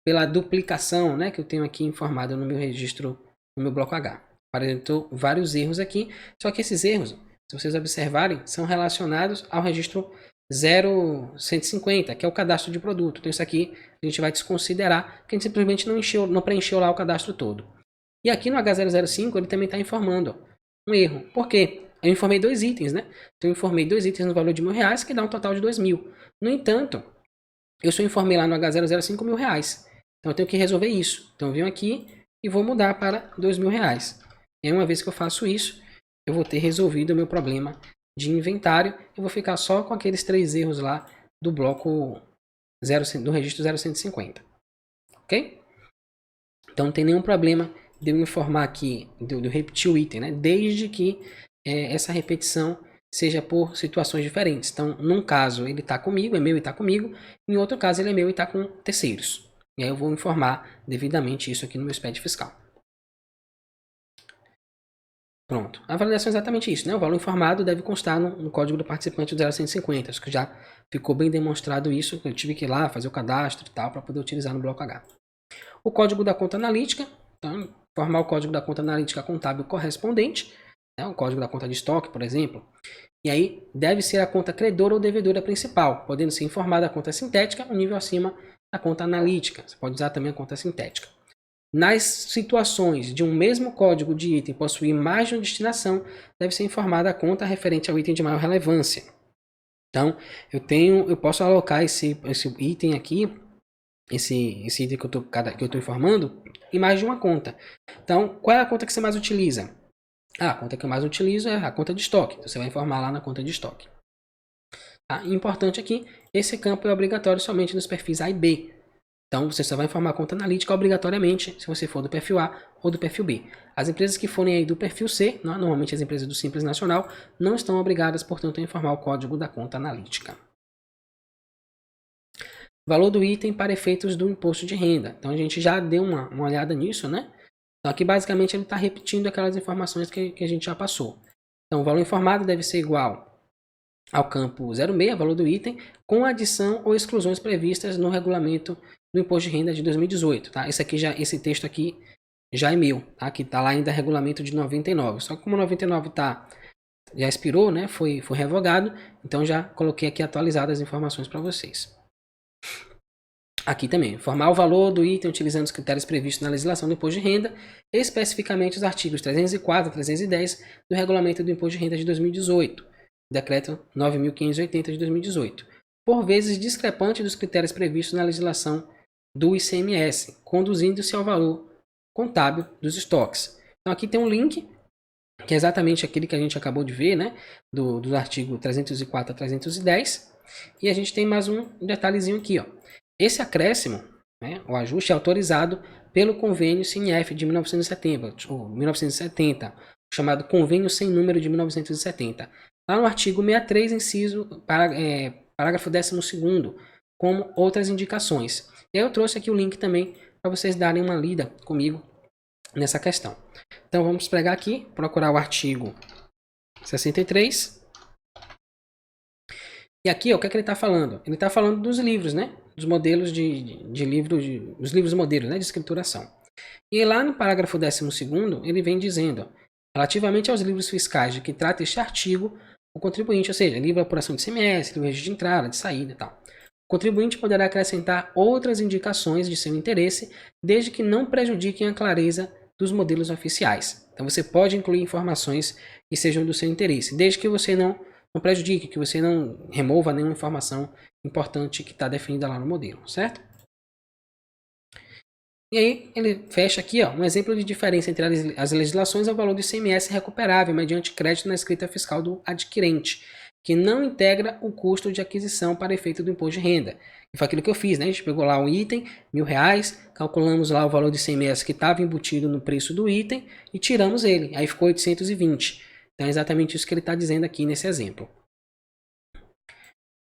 pela duplicação, né? Que eu tenho aqui informado no meu registro, no meu bloco H. Apresentou vários erros aqui. Só que esses erros, se vocês observarem, são relacionados ao registro 0150, que é o cadastro de produto. Então isso aqui a gente vai desconsiderar, porque a gente simplesmente não preencheu lá o cadastro todo. E aqui no H005 ele também está informando um erro. Por quê? Eu informei dois itens, né? Então eu informei dois itens no valor de R$1.000, que dá um total de 2.000. No entanto, eu só informei lá no H005 R$1.000. Então eu tenho que resolver isso. Então eu venho aqui e vou mudar para R$2.000. E uma vez que eu faço isso, eu vou ter resolvido o meu problema de inventário. Eu vou ficar só com aqueles 3 erros lá do bloco do registro 0150. Ok? Então não tem nenhum problema de eu informar aqui, de eu repetir o item, né? Desde que essa repetição seja por situações diferentes. Então, num caso ele está comigo, é meu e está comigo. Em outro caso ele é meu e está com terceiros. E aí eu vou informar devidamente isso aqui no meu SPED fiscal. Pronto. A validação é exatamente isso, né? O valor informado deve constar no código do participante do 0150. Acho que já ficou bem demonstrado isso. Eu tive que ir lá fazer o cadastro e tal para poder utilizar no bloco H. O código da conta analítica. Então, formar o código da conta analítica contábil correspondente, né, o código da conta de estoque, por exemplo. E aí deve ser a conta credora ou devedora principal, podendo ser informada a conta sintética, um nível acima da conta analítica. Você pode usar também a conta sintética. Nas situações de um mesmo código de item possuir mais de uma destinação, deve ser informada a conta referente ao item de maior relevância. Então, eu posso alocar esse item aqui, esse item que eu estou informando, em mais de uma conta. Então, qual é a conta que você mais utiliza? A conta que eu mais utilizo é a conta de estoque. Então, você vai informar lá na conta de estoque. Tá? Importante aqui, esse campo é obrigatório somente nos perfis A e B. Então, você só vai informar a conta analítica obrigatoriamente se você for do perfil A ou do perfil B. As empresas que forem aí do perfil C, normalmente as empresas do Simples Nacional, não estão obrigadas, portanto, a informar o código da conta analítica. valor do item para efeitos do imposto de renda. Então a gente já deu uma olhada nisso, né? Então aqui basicamente ele está repetindo aquelas informações que a gente já passou. Então o valor informado deve ser igual ao campo 06, valor do item, com adição ou exclusões previstas no regulamento do imposto de renda de 2018. Tá? Esse texto aqui já é meu, tá? Que está lá ainda regulamento de 99. Só que como 99 já expirou, né? Foi revogado, então já coloquei aqui atualizadas as informações para vocês. Aqui também, informar o valor do item utilizando os critérios previstos na legislação do imposto de renda, especificamente os artigos 304 a 310 do regulamento do imposto de renda de 2018, decreto 9.580 de 2018, por vezes discrepante dos critérios previstos na legislação do ICMS, conduzindo-se ao valor contábil dos estoques. Então aqui tem um link, que é exatamente aquele que a gente acabou de ver, né, do artigo 304 a 310, e a gente tem mais um detalhezinho aqui, ó. Esse acréscimo, né, o ajuste é autorizado pelo convênio CNF de 1970, chamado Convênio Sem Número de 1970. Lá no artigo 63, parágrafo 12º, como outras indicações. E aí eu trouxe aqui o link também para vocês darem uma lida comigo nessa questão. Então vamos pegar aqui, procurar o artigo 63. E aqui, ó, o que é que ele está falando? Ele está falando dos livros, né? Dos modelos de livros, dos livros modelos, né? De escrituração. E lá no parágrafo 12º, ele vem dizendo, ó, relativamente aos livros fiscais de que trata este artigo, o contribuinte, ou seja, livro de apuração de ICMS, livro de registro de entrada, de saída e tal. O contribuinte poderá acrescentar outras indicações de seu interesse, desde que não prejudiquem a clareza dos modelos oficiais. Então você pode incluir informações que sejam do seu interesse, desde que você não prejudique, que você não remova nenhuma informação importante que está definida lá no modelo, certo? E aí ele fecha aqui, ó, um exemplo de diferença entre as legislações é o valor do ICMS recuperável mediante crédito na escrita fiscal do adquirente, que não integra o custo de aquisição para efeito do imposto de renda. E foi aquilo que eu fiz, né? A gente pegou lá um item, R$1.000, calculamos lá o valor do ICMS que estava embutido no preço do item e tiramos ele. Aí ficou 820. Então é exatamente isso que ele está dizendo aqui nesse exemplo.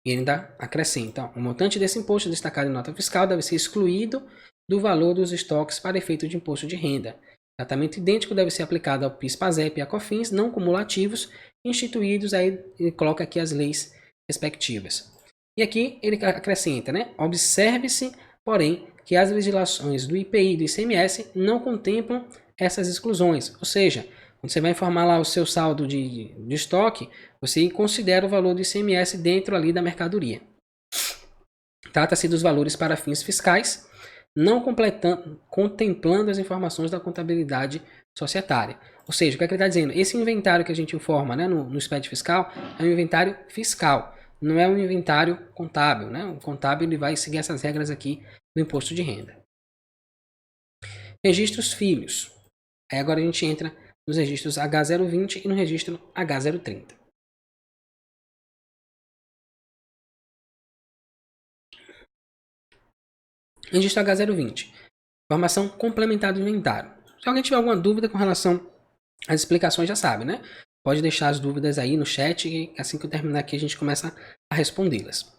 E ele ainda acrescenta, o montante desse imposto destacado em nota fiscal deve ser excluído do valor dos estoques para efeito de imposto de renda. Tratamento idêntico deve ser aplicado ao PIS, PASEP e a COFINS não cumulativos instituídos, aí ele coloca aqui as leis respectivas. E aqui ele acrescenta, né? Observe-se, porém, que as legislações do IPI e do ICMS não contemplam essas exclusões, ou seja, quando você vai informar lá o seu saldo de estoque, você considera o valor do ICMS dentro ali da mercadoria. Trata-se dos valores para fins fiscais, não contemplando as informações da contabilidade societária. Ou seja, o que é que ele está dizendo? Esse inventário que a gente informa, né, no SPED fiscal é um inventário fiscal, não é um inventário contábil. Né? O contábil ele vai seguir essas regras aqui do imposto de renda. Registros filhos. Aí agora a gente entra nos registros H020 e no registro H030. Registro H020. Informação complementar do inventário. Se alguém tiver alguma dúvida com relação às explicações, já sabe, né? Pode deixar as dúvidas aí no chat e assim que eu terminar aqui a gente começa a respondê-las.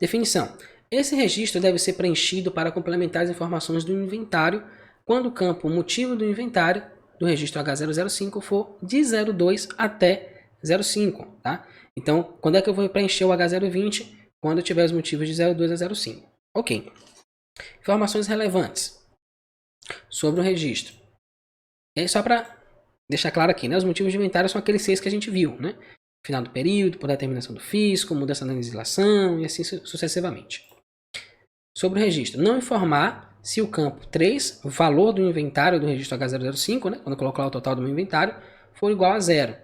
Definição. Esse registro deve ser preenchido para complementar as informações do inventário quando o campo motivo do inventário do registro H005 for de 02 até 05, tá? Então, quando é que eu vou preencher o H020? Quando eu tiver os motivos de 02 a 05. Ok. Informações relevantes sobre o registro. E aí, só para deixar claro aqui, né? Os motivos de inventário são aqueles 6 que a gente viu, né? Final do período, por determinação do fisco, mudança na legislação e assim sucessivamente. Sobre o registro. Não informar se o campo 3, o valor do inventário do registro H005, né? Quando eu coloco lá o total do meu inventário, for igual a 0.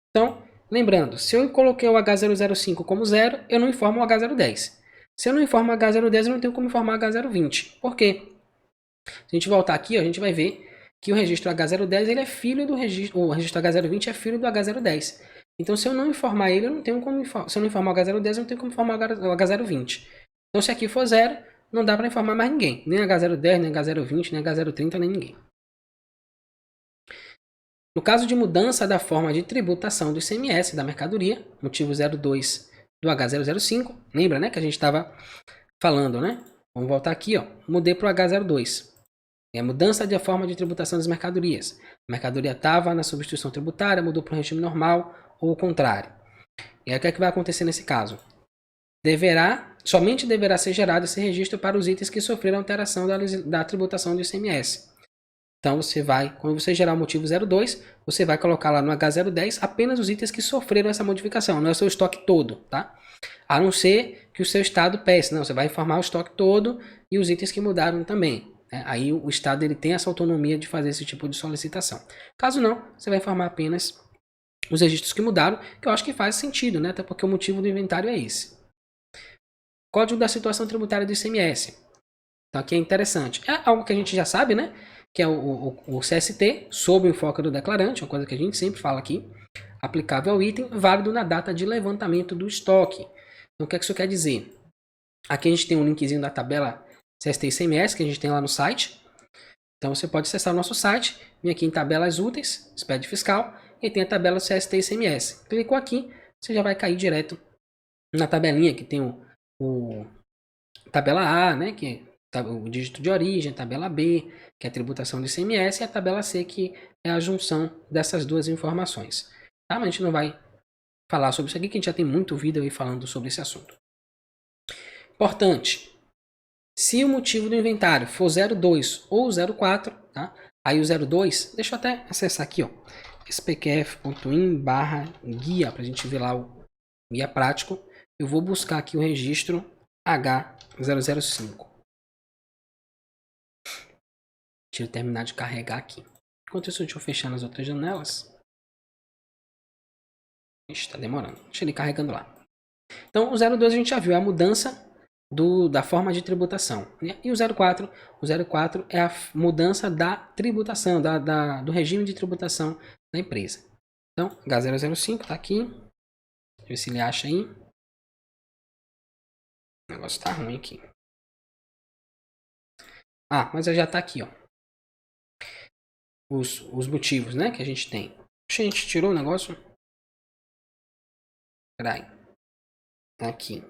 Então, lembrando, se eu coloquei o H005 como 0, eu não informo o H010. Se eu não informo o H010, eu não tenho como informar o H020. Por quê? Se a gente voltar aqui, ó, a gente vai ver que o registro H010 ele é filho do registro, o registro H020 é filho do H010. Então, se eu não informar ele, eu não tenho como informar. Se eu não informar o H010, eu não tenho como informar o H020. Então, se aqui for 0, não dá para informar mais ninguém. Nem H010, nem H020, nem H030, nem ninguém. No caso de mudança da forma de tributação do ICMS da mercadoria, motivo 02 do H005, lembra, né, que a gente estava falando, né? Vamos voltar aqui, ó. Mudei para o H02. É a mudança de forma de tributação das mercadorias. A mercadoria estava na substituição tributária, mudou para o regime normal ou o contrário. E aí o que é que vai acontecer nesse caso? Somente deverá ser gerado esse registro para os itens que sofreram alteração da tributação do ICMS. Então você vai, quando você gerar o motivo 02, você vai colocar lá no H010 apenas os itens que sofreram essa modificação, não é o seu estoque todo, tá? A não ser que o seu estado peça, não, você vai informar o estoque todo e os itens que mudaram também. Né? Aí o estado ele tem essa autonomia de fazer esse tipo de solicitação. Caso não, você vai informar apenas os registros que mudaram, que eu acho que faz sentido, né? Até porque o motivo do inventário é esse. Código da situação tributária do ICMS. Então aqui é interessante. É algo que a gente já sabe, né? Que é o CST, sob o enfoque do declarante, uma coisa que a gente sempre fala aqui. Aplicável ao item, válido na data de levantamento do estoque. Então o que é que isso quer dizer? Aqui a gente tem um linkzinho da tabela CST ICMS que a gente tem lá no site. Então você pode acessar o nosso site, vir aqui em tabelas úteis, SPED fiscal, e tem a tabela CST ICMS. Clicou aqui, você já vai cair direto na tabelinha que tem o tabela A, né, que é o dígito de origem, a tabela B, que é a tributação do ICMS, e a tabela C, que é a junção dessas duas informações. Tá? Mas a gente não vai falar sobre isso aqui, que a gente já tem muito vídeo aí falando sobre esse assunto. Importante, se o motivo do inventário for 02 ou 04, tá? Aí o 02, deixa eu até acessar aqui, ó, spqf.in/guia, para a gente ver lá o guia prático. Eu vou buscar aqui o registro H005. Deixa eu terminar de carregar aqui. Enquanto isso, deixa eu fechar nas outras janelas. Ixi, tá demorando. Deixa ele carregando lá. Então, o 02 a gente já viu, é a mudança da forma de tributação. Né? E o 04 é a mudança da tributação, do regime de tributação da empresa. Então, H005 tá aqui. Deixa eu ver se ele acha aí. O negócio tá ruim aqui. Ah, mas já tá aqui, ó. Os motivos, né, que a gente tem. A gente tirou o negócio. Peraí. Aqui.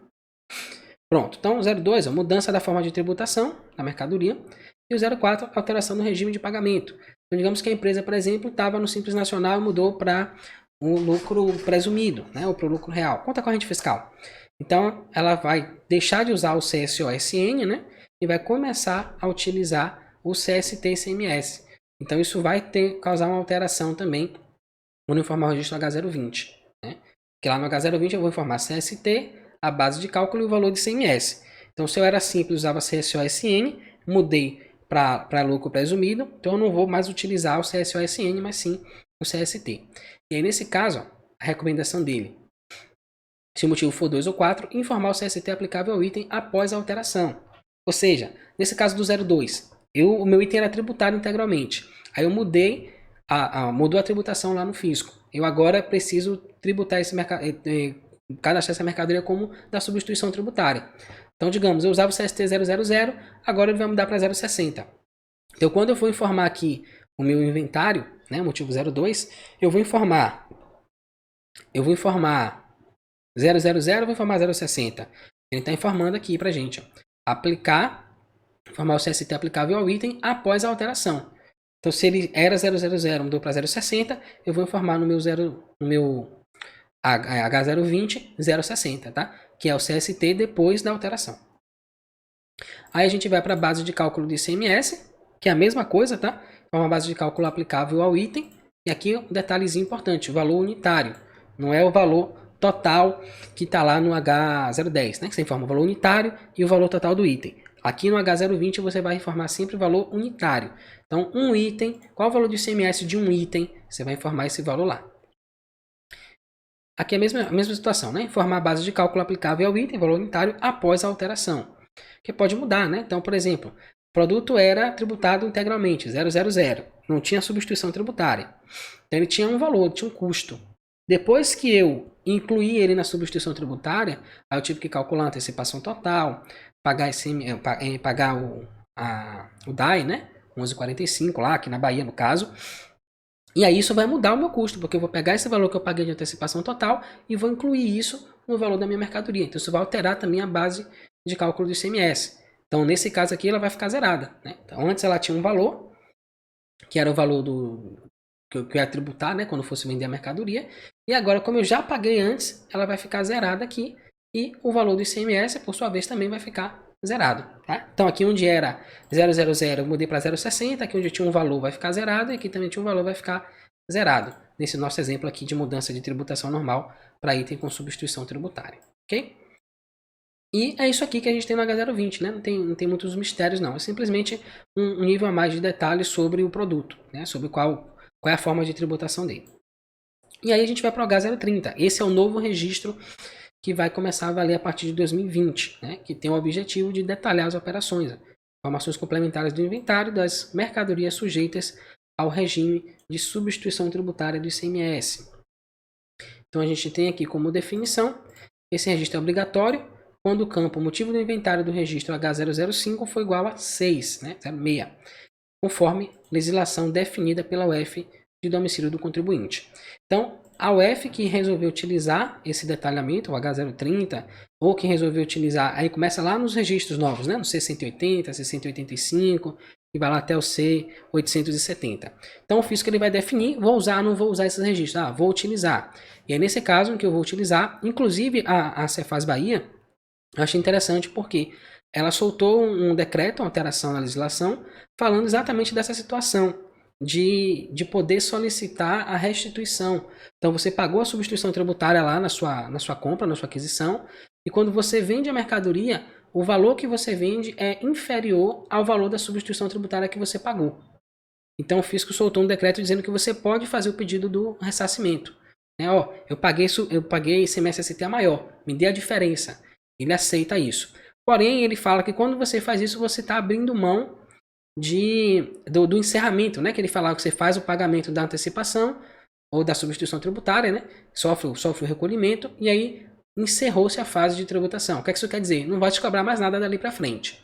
Pronto. Então, o 02 é a mudança da forma de tributação da mercadoria. E o 04 alteração no regime de pagamento. Então, digamos que a empresa, por exemplo, estava no Simples Nacional e mudou para o lucro presumido, né, ou para o lucro real. Conta corrente fiscal. Então, ela vai deixar de usar o CSOSN, né, e vai começar a utilizar o CST-ICMS. Então, isso vai causar uma alteração também quando informar o registro H020. Né? Porque lá no H020 eu vou informar CST, a base de cálculo e o valor de ICMS. Então, se eu era simples, usava CSOSN, mudei para lucro presumido, então eu não vou mais utilizar o CSOSN, mas sim o CST. E aí, nesse caso, ó, a recomendação dele, se o motivo for 2 ou 4, informar o CST aplicável ao item após a alteração. Ou seja, nesse caso do 02, o meu item era tributado integralmente. Aí eu mudei, mudou a tributação lá no fisco. Eu agora preciso tributar cadastrar essa mercadoria como da substituição tributária. Então, digamos, eu usava o CST 000, agora ele vai mudar para 060. Então, quando eu for informar aqui o meu inventário, né, motivo 02, eu vou informar 000, vou informar 060. Ele está informando aqui para a gente, ó, informar o CST aplicável ao item após a alteração. Então, se ele era 000, mudou para 060, eu vou informar no meu H020 060, tá? Que é o CST depois da alteração. Aí a gente vai para a base de cálculo do ICMS, que é a mesma coisa, tá? É uma base de cálculo aplicável ao item. E aqui um detalhezinho importante, o valor unitário. Não é o valor total que está lá no H010, né? Que você informa o valor unitário e o valor total do item. Aqui no H020 você vai informar sempre o valor unitário. Então, um item, qual o valor do ICMS de um item? Você vai informar esse valor lá. Aqui é a mesma situação, né? Informar a base de cálculo aplicável ao item, valor unitário, após a alteração. Que pode mudar, né? Então, por exemplo, o produto era tributado integralmente, 000. Não tinha substituição tributária. Então, ele tinha um valor, tinha um custo. Depois que eu incluí ele na substituição tributária, aí eu tive que calcular a antecipação total, pagar o DAI, né? 11,45 lá, aqui na Bahia, no caso. E aí isso vai mudar o meu custo, porque eu vou pegar esse valor que eu paguei de antecipação total e vou incluir isso no valor da minha mercadoria. Então isso vai alterar também a base de cálculo do ICMS. Então, nesse caso aqui, ela vai ficar zerada, né? Então, antes ela tinha um valor, que era o valor que eu ia tributar, né, quando fosse vender a mercadoria. E agora, como eu já paguei antes, ela vai ficar zerada aqui. E o valor do ICMS, por sua vez, também vai ficar zerado. Tá? Então, aqui onde era 000, eu mudei para 0,60. Aqui onde tinha um valor vai ficar zerado. E aqui também tinha um valor vai ficar zerado. Nesse nosso exemplo aqui de mudança de tributação normal para item com substituição tributária. Ok? E é isso aqui que a gente tem no H020, né? Não tem muitos mistérios, não. É simplesmente um nível a mais de detalhes sobre o produto, né? Sobre qual é a forma de tributação dele. E aí a gente vai para o H030. Esse é o novo registro que vai começar a valer a partir de 2020, né? Que tem o objetivo de detalhar as operações, informações complementares do inventário das mercadorias sujeitas ao regime de substituição tributária do ICMS. Então a gente tem aqui como definição, esse registro é obrigatório quando o campo motivo do inventário do registro H005 for igual a 6, né, 0,6, conforme legislação definida pela UF de domicílio do contribuinte. Então, a UF que resolveu utilizar esse detalhamento, o H030, ou que resolveu utilizar, aí começa lá nos registros novos, né, no C180, C185, e vai lá até o C870. Então, o fisco ele vai definir, vou usar ou não vou usar esses registros. Ah, vou utilizar. E aí, nesse caso, em que eu vou utilizar, inclusive a Cefaz Bahia, eu achei interessante porque ela soltou um decreto, uma alteração na legislação, falando exatamente dessa situação, de poder solicitar a restituição. Então, você pagou a substituição tributária lá na sua compra, na sua aquisição, e quando você vende a mercadoria, o valor que você vende é inferior ao valor da substituição tributária que você pagou. Então, o fisco soltou um decreto dizendo que você pode fazer o pedido do ressarcimento. Ó, eu paguei ICMS-ST a maior, me dê a diferença. Ele aceita isso. Porém, ele fala que quando você faz isso, você está abrindo mão do encerramento, né? Que ele fala que você faz o pagamento da antecipação ou da substituição tributária, né? Sofre o recolhimento e aí encerrou-se a fase de tributação. O que isso quer dizer? Não vai te cobrar mais nada dali para frente.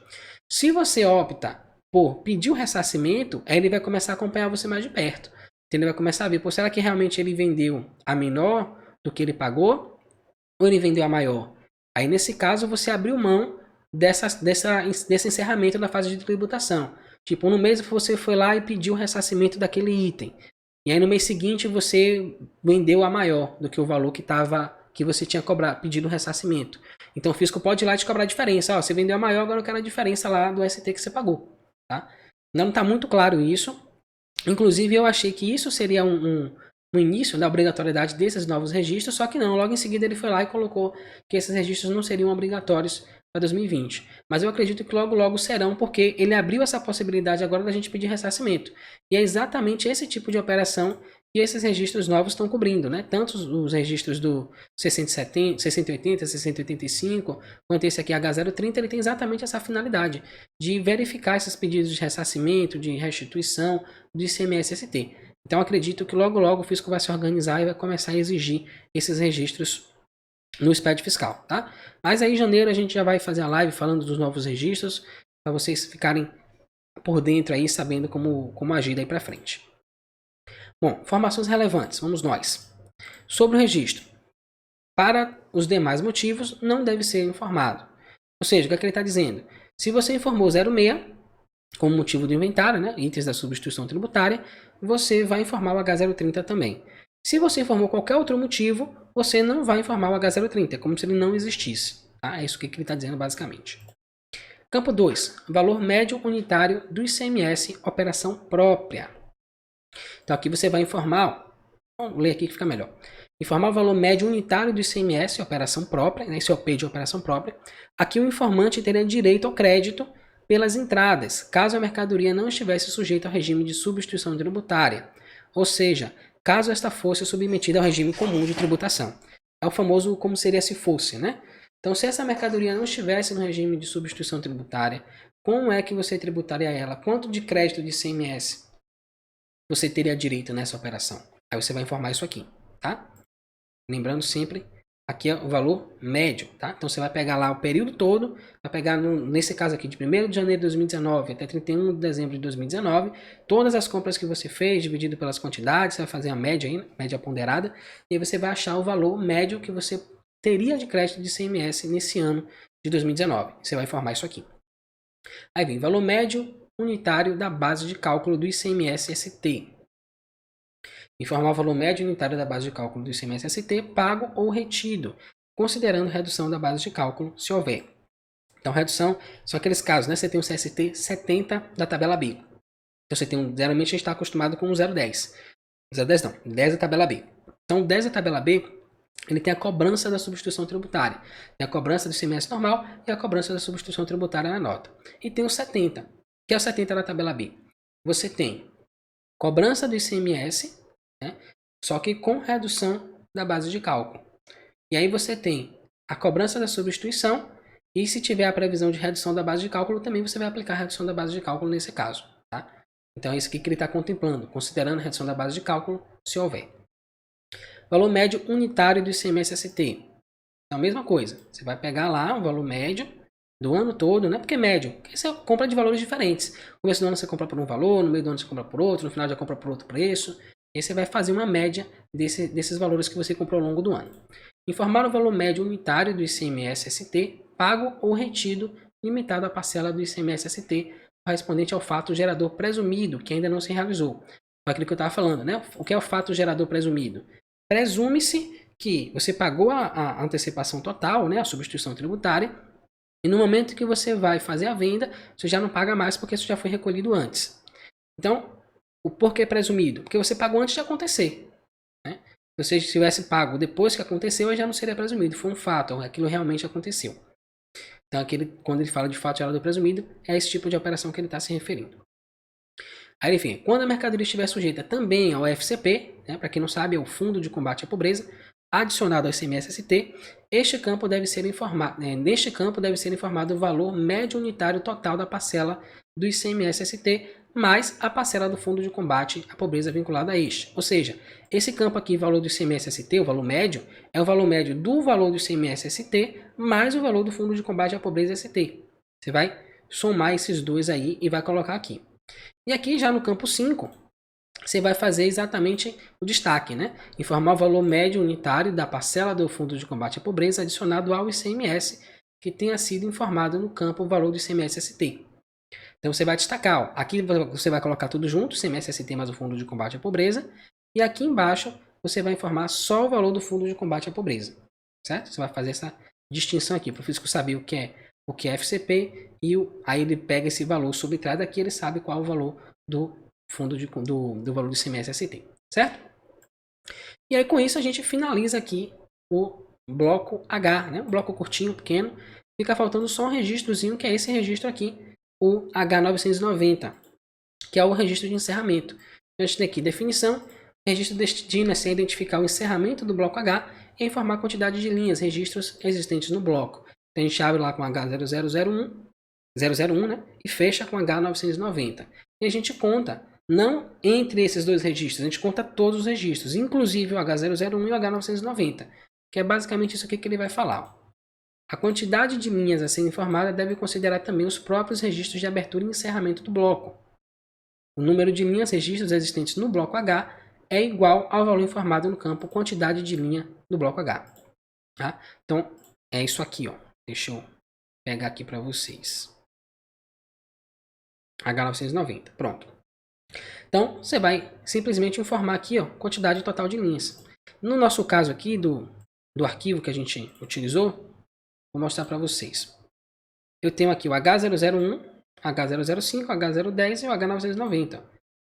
Se você opta por pedir o ressarcimento, aí ele vai começar a acompanhar você mais de perto. Então, ele vai começar a ver, pô, será que realmente ele vendeu a menor do que ele pagou? Ou ele vendeu a maior? Aí, nesse caso, você abriu mão desse encerramento da fase de tributação. Tipo, no mês você foi lá e pediu o ressarcimento daquele item. E aí, no mês seguinte, você vendeu a maior do que o valor que você tinha pedido o ressarcimento. Então, o fisco pode ir lá e te cobrar a diferença. Ó, você vendeu a maior, agora eu quero a diferença lá do ST que você pagou. Tá? Não está muito claro isso. Inclusive, eu achei que isso seria no início da obrigatoriedade desses novos registros, só que não, logo em seguida ele foi lá e colocou que esses registros não seriam obrigatórios para 2020. Mas eu acredito que logo serão, porque ele abriu essa possibilidade agora da gente pedir ressarcimento. E é exatamente esse tipo de operação que esses registros novos estão cobrindo, né? Tanto os registros do 680, 685, quanto esse aqui H030, ele tem exatamente essa finalidade de verificar esses pedidos de ressarcimento, de restituição do ICMS-ST. Então acredito que logo o fisco vai se organizar e vai começar a exigir esses registros no SPED fiscal, tá? Mas aí em janeiro a gente já vai fazer a live falando dos novos registros, para vocês ficarem por dentro aí, sabendo como agir daí para frente. Bom, informações relevantes, vamos nós. Sobre o registro. Para os demais motivos, não deve ser informado. Ou seja, o que é que ele está dizendo? Se você informou 06 como motivo do inventário, né, itens da substituição tributária, você vai informar o H030 também. Se você informou qualquer outro motivo, você não vai informar o H030, é como se ele não existisse. Tá? É isso que ele está dizendo basicamente. Campo 2. Valor médio unitário do ICMS, operação própria. Então aqui você vai informar, vamos ler aqui que fica melhor. Informar o valor médio unitário do ICMS, operação própria, né, esse OP de operação própria. Aqui o informante teria direito ao crédito pelas entradas, caso a mercadoria não estivesse sujeita ao regime de substituição tributária. Ou seja, caso esta fosse submetida ao regime comum de tributação. É o famoso como seria se fosse, né? Então, se essa mercadoria não estivesse no regime de substituição tributária, como é que você tributaria ela? Quanto de crédito de ICMS você teria direito nessa operação? Aí você vai informar isso aqui, tá? Lembrando sempre, aqui é o valor médio, tá? Então você vai pegar lá o período todo, vai pegar nesse caso aqui de 1º de janeiro de 2019 até 31 de dezembro de 2019, todas as compras que você fez, dividido pelas quantidades, você vai fazer a média aí, média ponderada, e aí você vai achar o valor médio que você teria de crédito de ICMS nesse ano de 2019. Você vai informar isso aqui. Aí vem valor médio unitário da base de cálculo do ICMS-ST. Informar o valor médio unitário da base de cálculo do ICMS-ST pago ou retido, considerando redução da base de cálculo, se houver. Então, redução são aqueles casos, né? Você tem um CST 70 da tabela B. Então, você tem geralmente a gente está acostumado com o 0,10. 0,10 não, 10 da tabela B. Então, o 10 da tabela B, ele tem a cobrança da substituição tributária. Tem a cobrança do ICMS normal e a cobrança da substituição tributária na nota. E tem o 70, que é o 70 da tabela B. Você tem cobrança do ICMS, né? Só que com redução da base de cálculo. E aí você tem a cobrança da substituição e se tiver a previsão de redução da base de cálculo, também você vai aplicar a redução da base de cálculo nesse caso. Tá? Então é isso que ele está contemplando, considerando a redução da base de cálculo, se houver. Valor médio unitário do ICMS-ST. Então, a mesma coisa. Você vai pegar lá o valor médio do ano todo, né? Porque médio, porque você compra de valores diferentes. No começo do ano você compra por um valor, no meio do ano você compra por outro, no final já compra por outro preço. E aí você vai fazer uma média desses valores que você comprou ao longo do ano. Informar o valor médio unitário do ICMS-ST pago ou retido, limitado à parcela do ICMS-ST correspondente ao fato gerador presumido, que ainda não se realizou. Aquilo que eu estava falando, né? O que é o fato gerador presumido? Presume-se que você pagou a antecipação total, né? A substituição tributária, e no momento que você vai fazer a venda, você já não paga mais porque isso já foi recolhido antes. Então, o porquê presumido? Porque você pagou antes de acontecer. Né? Se você tivesse pago depois que aconteceu, já não seria presumido. Foi um fato, aquilo realmente aconteceu. Então, quando ele fala de fato gerador presumido, é esse tipo de operação que ele está se referindo. Aí, enfim, quando a mercadoria estiver sujeita também ao FCP, né, para quem não sabe, é o Fundo de Combate à Pobreza, adicionado ao ICMS-ST, neste campo deve ser informado o valor médio unitário total da parcela do ICMS-ST mais a parcela do Fundo de Combate à Pobreza vinculada a este. Ou seja, esse campo aqui, valor do ICMS-ST, o valor médio, é o valor médio do valor do ICMS-ST mais o valor do Fundo de Combate à Pobreza ST. Você vai somar esses dois aí e vai colocar aqui. E aqui já no campo 5, você vai fazer exatamente o destaque, né? Informar o valor médio unitário da parcela do Fundo de Combate à Pobreza adicionado ao ICMS que tenha sido informado no campo o valor do ICMS-ST. Então você vai destacar, ó, aqui você vai colocar tudo junto, ICMS-ST mais o Fundo de Combate à Pobreza, e aqui embaixo você vai informar só o valor do Fundo de Combate à Pobreza, certo? Você vai fazer essa distinção aqui, para o fisco saber o que é FCP, e aí ele pega esse valor, subtrai daqui, ele sabe qual é o valor do fundo do valor do ICMS-ST, certo? E aí com isso a gente finaliza aqui o bloco H, né? Um bloco curtinho, pequeno, fica faltando só um registrozinho, que é esse registro aqui, o H990, que é o registro de encerramento. Então a gente tem aqui definição, o registro destina-se a identificar o encerramento do bloco H e informar a quantidade de linhas, registros existentes no bloco. Então a gente abre lá com H001, né? E fecha com H990. E a gente conta, não entre esses dois registros, a gente conta todos os registros, inclusive o H001 e o H990, que é basicamente isso aqui que ele vai falar. A quantidade de linhas a ser informada deve considerar também os próprios registros de abertura e encerramento do bloco. O número de linhas registros existentes no bloco H é igual ao valor informado no campo quantidade de linha do bloco H. Tá? Então, é isso aqui, ó. Deixa eu pegar aqui para vocês. H990, pronto. Então, você vai simplesmente informar aqui, ó, quantidade total de linhas. No nosso caso aqui, do arquivo que a gente utilizou, vou mostrar para vocês. Eu tenho aqui o H001, H005, H010 e o H990.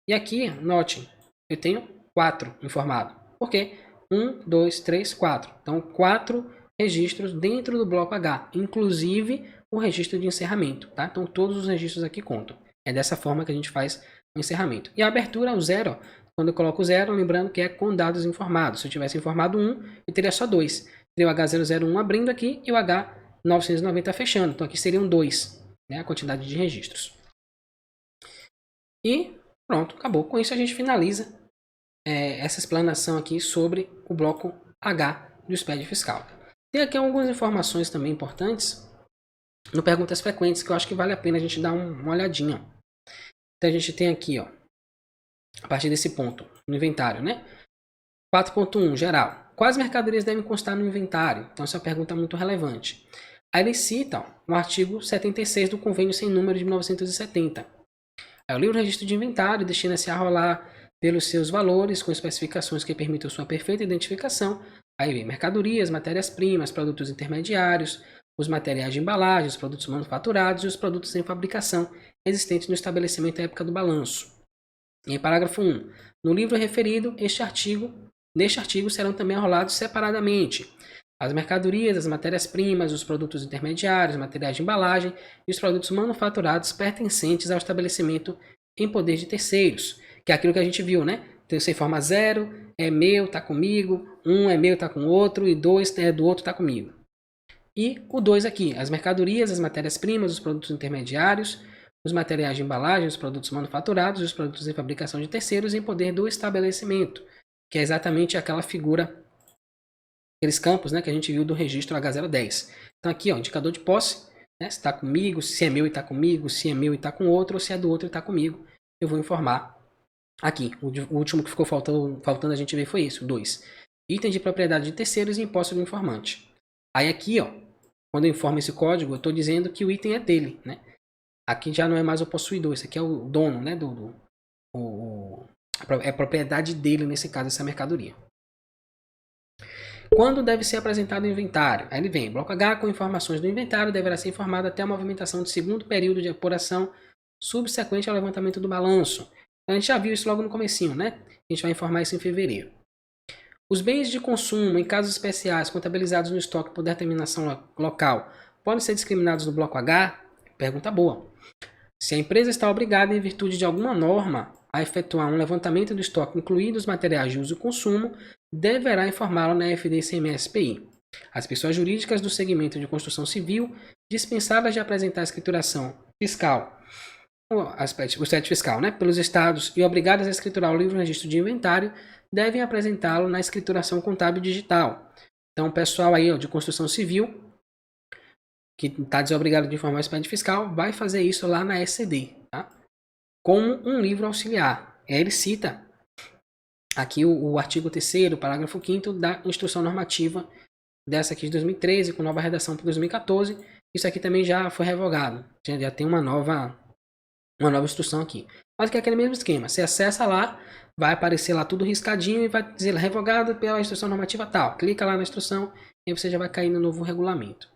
E aqui, note, eu tenho 4 informado. Por quê? 1, 2, 3, 4. Então, 4 registros dentro do bloco H, inclusive o registro de encerramento. Tá? Então, todos os registros aqui contam. É dessa forma que a gente faz o encerramento. E a abertura é o 0. Quando eu coloco 0, lembrando que é com dados informados. Se eu tivesse informado 1, eu teria só 2. Teria o H001 abrindo aqui e o H990 fechando. Então aqui seriam 2, né, a quantidade de registros. E pronto, acabou. Com isso a gente finaliza essa explanação aqui sobre o bloco H do SPED fiscal. Tem aqui algumas informações também importantes no Perguntas Frequentes, que eu acho que vale a pena a gente dar uma olhadinha. Então a gente tem aqui, ó, a partir desse ponto, no inventário, né? 4.1, geral. quais mercadorias devem constar no inventário? Então essa é uma pergunta muito relevante. Aí eles citam o artigo 76 do Convênio Sem Número de 1970. Aí o livro de registro de inventário destina-se a rolar pelos seus valores com especificações que permitam sua perfeita identificação. Aí vem mercadorias, matérias-primas, produtos intermediários, os materiais de embalagem, os produtos manufaturados e os produtos em fabricação existentes no estabelecimento à época do balanço. Em parágrafo 1. No livro referido, neste artigo serão também arrolados separadamente as mercadorias, as matérias-primas, os produtos intermediários, materiais de embalagem e os produtos manufaturados pertencentes ao estabelecimento em poder de terceiros, que é aquilo que a gente viu, né? Então você forma 0, é meu, tá comigo, 1 é meu, tá com o outro, e 2 é do outro, tá comigo. E o 2 aqui, as mercadorias, as matérias-primas, os produtos intermediários, os materiais de embalagem, os produtos manufaturados e os produtos em fabricação de terceiros em poder do estabelecimento, que é exatamente aquela figura, aqueles campos, né, que a gente viu do registro H010. Então aqui, ó, indicador de posse, né, se está comigo, se é meu e está comigo, se é meu e está com outro, ou se é do outro e está comigo. Eu vou informar aqui. O último que ficou faltando a gente ver foi isso, 2. Item de propriedade de terceiros e imposto do informante. Aí aqui, ó, quando eu informo esse código, eu estou dizendo que o item é dele, né? Aqui já não é mais o possuidor, esse aqui é o dono, né? É a propriedade dele, nesse caso, essa mercadoria. Quando deve ser apresentado o inventário? Aí ele vem, bloco H com informações do inventário deverá ser informado até a movimentação do segundo período de apuração subsequente ao levantamento do balanço. A gente já viu isso logo no comecinho, né? A gente vai informar isso em fevereiro. Os bens de consumo, em casos especiais, contabilizados no estoque por determinação local, podem ser discriminados no bloco H? Pergunta boa. Se a empresa está obrigada, em virtude de alguma norma, a efetuar um levantamento do estoque, incluindo os materiais de uso e consumo, deverá informá-lo na FDIC-MS-PI. As pessoas jurídicas do segmento de construção civil, dispensadas de apresentar a escrituração fiscal, o sete fiscal, né, pelos estados e obrigadas a escriturar o livro de registro de inventário, devem apresentá-lo na escrituração contábil digital. Então, o pessoal aí, ó, de construção civil, que está desobrigado de informar o expediente fiscal, vai fazer isso lá na SCD, tá? Como um livro auxiliar. Ele cita aqui o artigo 3º, parágrafo 5º da instrução normativa dessa aqui de 2013, com nova redação para 2014. Isso aqui também já foi revogado. Já tem uma nova instrução aqui. Mas que é aquele mesmo esquema. Você acessa lá, vai aparecer lá tudo riscadinho e vai dizer revogado pela instrução normativa tal. Clica lá na instrução e você já vai cair no novo regulamento.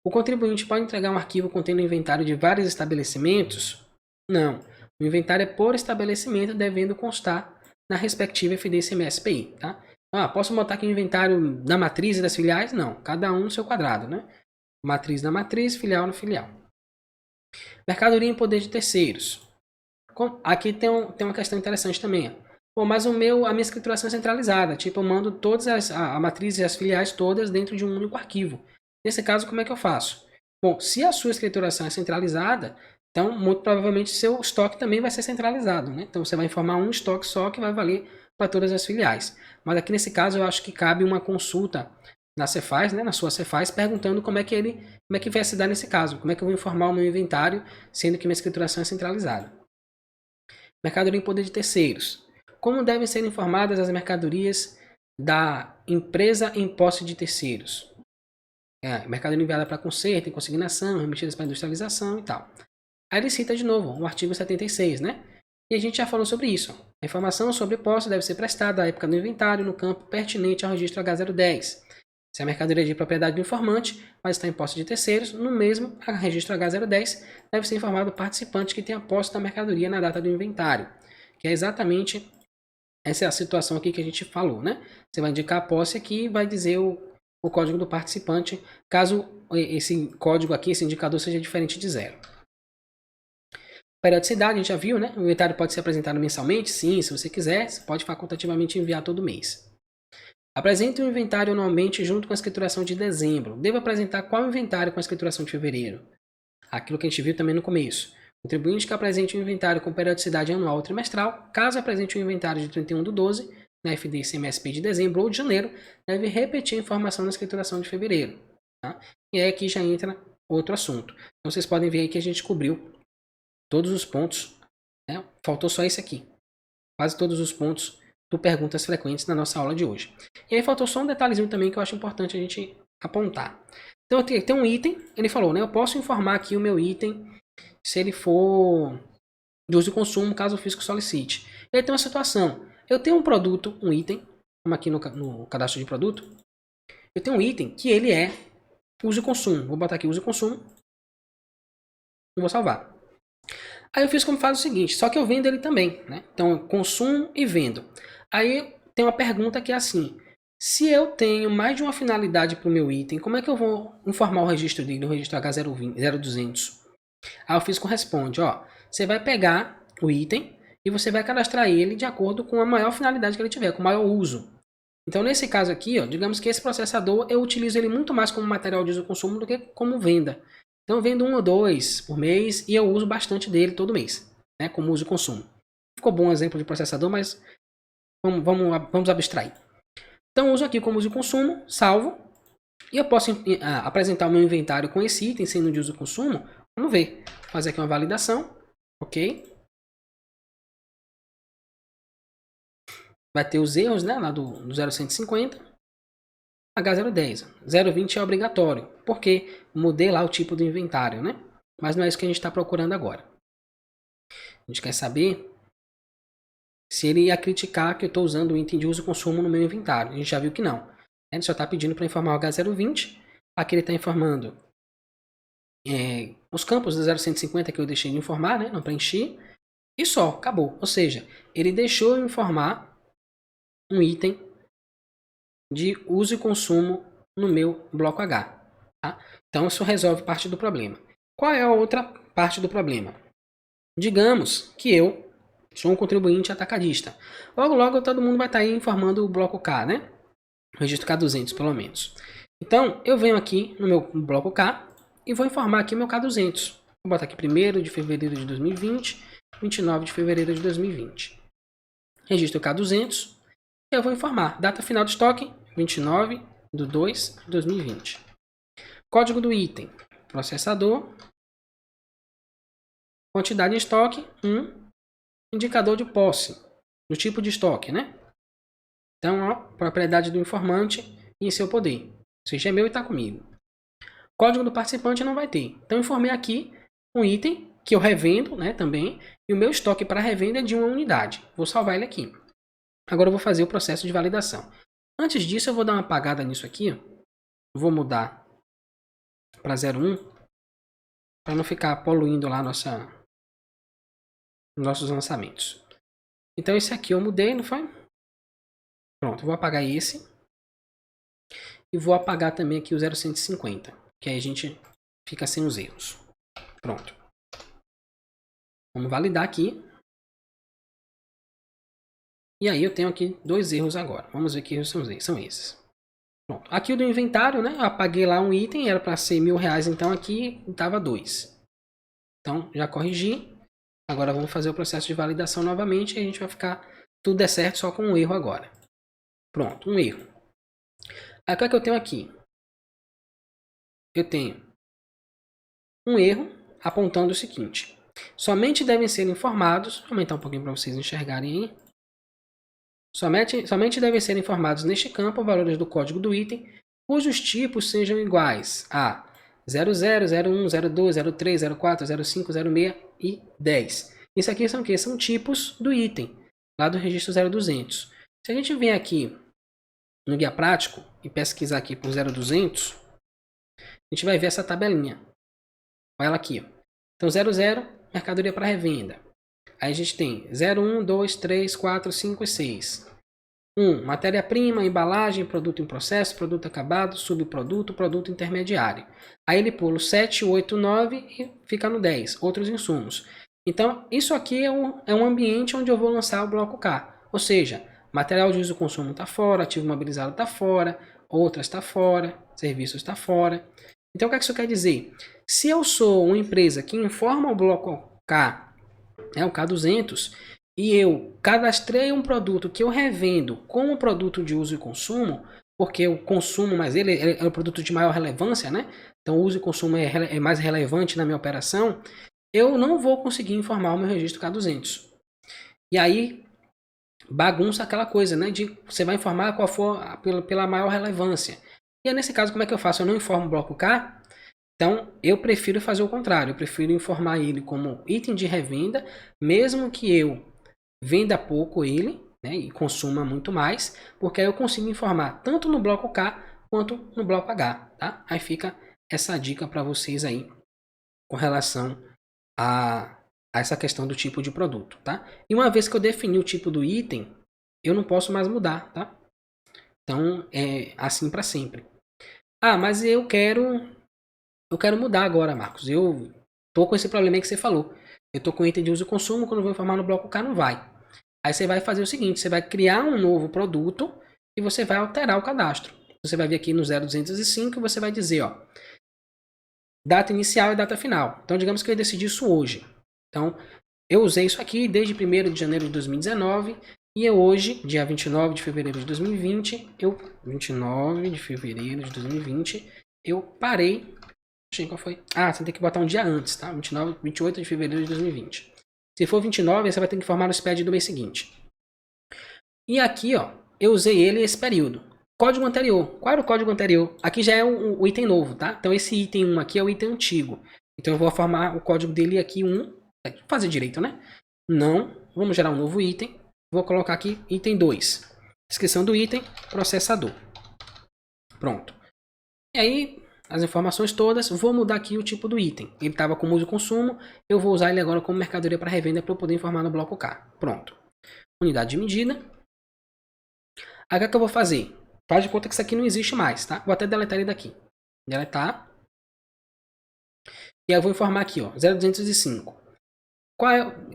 O contribuinte pode entregar um arquivo contendo inventário de vários estabelecimentos? Não. O inventário é por estabelecimento, devendo constar na respectiva FDIC-MS-PI. Tá? Posso botar aqui o inventário da matriz e das filiais? Não. Cada um no seu quadrado. Né? Matriz na matriz, filial no filial. Mercadoria em poder de terceiros. Aqui tem uma questão interessante também. Bom, mas a minha escrituração é centralizada. Tipo, eu mando todas a matriz e as filiais todas dentro de um único arquivo. Nesse caso, como é que eu faço? Bom, se a sua escrituração é centralizada, então muito provavelmente seu estoque também vai ser centralizado, né? Então você vai informar um estoque só que vai valer para todas as filiais. Mas aqui nesse caso eu acho que cabe uma consulta na Cefaz, né, na sua Cefaz, perguntando como é que vai se dar nesse caso, como é que eu vou informar o meu inventário, sendo que minha escrituração é centralizada. Mercadoria em poder de terceiros. Como devem ser informadas as mercadorias da empresa em posse de terceiros? Mercadoria enviada para conserto, em consignação, remetidas para industrialização e tal. Aí ele cita de novo o artigo 76, né? E a gente já falou sobre isso. A informação sobre posse deve ser prestada à época do inventário no campo pertinente ao registro H010. Se a mercadoria é de propriedade do informante, mas está em posse de terceiros, no mesmo registro H010 deve ser informado o participante que tem a posse da mercadoria na data do inventário. Que é exatamente essa é a situação aqui que a gente falou, né? Você vai indicar a posse aqui e vai dizer o código do participante, caso esse código aqui, esse indicador seja diferente de 0. Periodicidade, a gente já viu, né? O inventário pode ser apresentado mensalmente? Sim, se você quiser, você pode facultativamente enviar todo mês. Apresente o inventário anualmente junto com a escrituração de dezembro. Devo apresentar qual inventário com a escrituração de fevereiro? Aquilo que a gente viu também no começo. O contribuinte que apresente o inventário com periodicidade anual ou trimestral, caso apresente o inventário de 31/12, na FDIC-MS-PI de dezembro ou de janeiro, deve repetir a informação na escrituração de fevereiro. Tá? E aí aqui já entra outro assunto. Então vocês podem ver aí que a gente cobriu todos os pontos. Né? Faltou só esse aqui. Quase todos os pontos do Perguntas Frequentes na nossa aula de hoje. E aí faltou só um detalhezinho também que eu acho importante a gente apontar. Então tem um item, ele falou, né? Eu posso informar aqui o meu item se ele for de uso e consumo, caso o fisco solicite. E aí tem uma situação. Eu tenho um produto, um item, como aqui no cadastro de produto, eu tenho um item que ele é uso e consumo. Vou botar aqui uso e consumo. E vou salvar. Aí o fisco faz o seguinte, só que eu vendo ele também, né? Então eu consumo e vendo. Aí tem uma pergunta que é assim, se eu tenho mais de uma finalidade para o meu item, como é que eu vou informar o registro dele, o registro H0200? Aí o fisco responde, ó, você vai pegar o item e você vai cadastrar ele de acordo com a maior finalidade que ele tiver, com o maior uso. Então nesse caso aqui, ó, digamos que esse processador eu utilizo ele muito mais como material de uso e consumo do que como venda. Então eu vendo 1 ou 2 por mês e eu uso bastante dele todo mês, né, como uso e consumo. Ficou bom exemplo de processador, mas vamos abstrair. Então eu uso aqui como uso e consumo, salvo, e eu posso apresentar o meu inventário com esse item sendo de uso e consumo. Vamos ver. Vou fazer aqui uma validação, ok? Vai ter os erros, né, lá do 0150. H010. 020 é obrigatório, porque mudei lá o tipo do inventário, né? Mas não é isso que a gente está procurando agora. A gente quer saber se ele ia criticar que eu estou usando o item de uso e consumo no meu inventário. A gente já viu que não. Ele só está pedindo para informar o H020. Aqui ele está informando os campos do 0150 que eu deixei de informar, né? Não preenchi. E só, acabou. Ou seja, ele deixou eu informar um item de uso e consumo no meu bloco H. Tá? Então isso resolve parte do problema. Qual é a outra parte do problema? Digamos que eu sou um contribuinte atacadista. Logo todo mundo vai estar aí informando o bloco K, né? O registro K200 pelo menos. Então eu venho aqui no meu bloco K e vou informar aqui meu K200. Vou botar aqui 1º de fevereiro de 2020, 29 de fevereiro de 2020. Registro K200. Eu vou informar data final do estoque 29/2/2020. Código do item, processador, quantidade em estoque 1, indicador de posse, do tipo de estoque, né? Então, ó, propriedade do informante e em seu poder. Ou seja, é meu e está comigo. Código do participante não vai ter. Então, informei aqui um item que eu revendo, né, também, e o meu estoque para revenda é de 1 unidade. Vou salvar ele aqui. Agora eu vou fazer o processo de validação. Antes disso, eu vou dar uma apagada nisso aqui. Vou mudar para 01 para não ficar poluindo lá nossos lançamentos. Então esse aqui eu mudei, não foi? Pronto, vou apagar esse. E vou apagar também aqui o 0150, que aí a gente fica sem os erros. Pronto. Vamos validar aqui. E aí eu tenho aqui 2 erros agora. Vamos ver que erros são esses. Pronto. Aqui o do inventário, né? Eu apaguei lá um item, era para ser R$1.000, então aqui estava 2. Então já corrigi. Agora vamos fazer o processo de validação novamente e a gente vai ficar tudo der certo só com um erro agora. Pronto, um erro. Aí o que é que eu tenho aqui? Eu tenho um erro apontando o seguinte. Somente devem ser informados, vou aumentar um pouquinho para vocês enxergarem aí. Somente devem ser informados neste campo valores do código do item, cujos tipos sejam iguais a 00, 01, 02, 03, 04, 05, 06 e 10. Isso aqui são o quê? São tipos do item, lá do registro 0200. Se a gente vier aqui no guia prático e pesquisar aqui por 0200, a gente vai ver essa tabelinha. Olha ela aqui. Ó. Então 00, mercadoria para revenda. Aí a gente tem 01, 2, 3, 4, 5 e 6. 1. Matéria-prima, embalagem, produto em processo, produto acabado, subproduto, produto intermediário. Aí ele pula o 7, 8, 9 e fica no 10. Outros insumos. Então, isso aqui é um ambiente onde eu vou lançar o bloco K. Ou seja, material de uso e consumo está fora, ativo mobilizado está fora, outras está fora, serviços está fora. Então, o que isso quer dizer? Se eu sou uma empresa que informa o bloco K, o K200, e eu cadastrei um produto que eu revendo como produto de uso e consumo, porque eu consumo, mas ele é um produto de maior relevância, né? Então o uso e consumo é mais relevante na minha operação, eu não vou conseguir informar o meu registro K200. E aí, bagunça aquela coisa, né? De você vai informar qual for pela maior relevância. E aí, nesse caso, como é que eu faço? Eu não informo o bloco K. Então, eu prefiro fazer o contrário. Eu prefiro informar ele como item de revenda, mesmo que eu venda pouco ele, né, e consuma muito mais, porque aí eu consigo informar tanto no bloco K quanto no bloco H, tá? Aí fica essa dica para vocês aí com relação a essa questão do tipo de produto, tá? E uma vez que eu defini o tipo do item, eu não posso mais mudar, tá? Então, é assim para sempre. Ah, mas eu quero mudar agora, Marcos. Eu tô com esse problema que você falou. Eu tô com item de uso e consumo, quando eu vou informar no bloco K não vai. Aí você vai fazer o seguinte, você vai criar um novo produto e você vai alterar o cadastro. Você vai vir aqui no 0205 e você vai dizer, ó, data inicial e data final. Então, digamos que eu decidi isso hoje. Então, eu usei isso aqui desde 1º de janeiro de 2019 e hoje, dia 29 de fevereiro de 2020, 29 de fevereiro de 2020, eu parei. Qual foi? Ah, você tem que botar um dia antes, tá? 28 de fevereiro de 2020. Se for 29, você vai ter que informar no SPED do mês seguinte. E aqui, ó, eu usei ele esse período. Código anterior. Qual era o código anterior? Aqui já é o item novo, tá? Então esse item 1 aqui é o item antigo. Então eu vou formar o código dele aqui 1. Fazer direito, né? Não. Vamos gerar um novo item. Vou colocar aqui item 2. Descrição do item, processador. Pronto. E aí, as informações todas, vou mudar aqui o tipo do item. Ele estava como uso e consumo, eu vou usar ele agora como mercadoria para revenda para eu poder informar no bloco K. Pronto. Unidade de medida. Agora o que eu vou fazer? Faz de conta que isso aqui não existe mais, tá? Vou até deletar ele daqui. Deletar. E aí eu vou informar aqui, ó, 0205.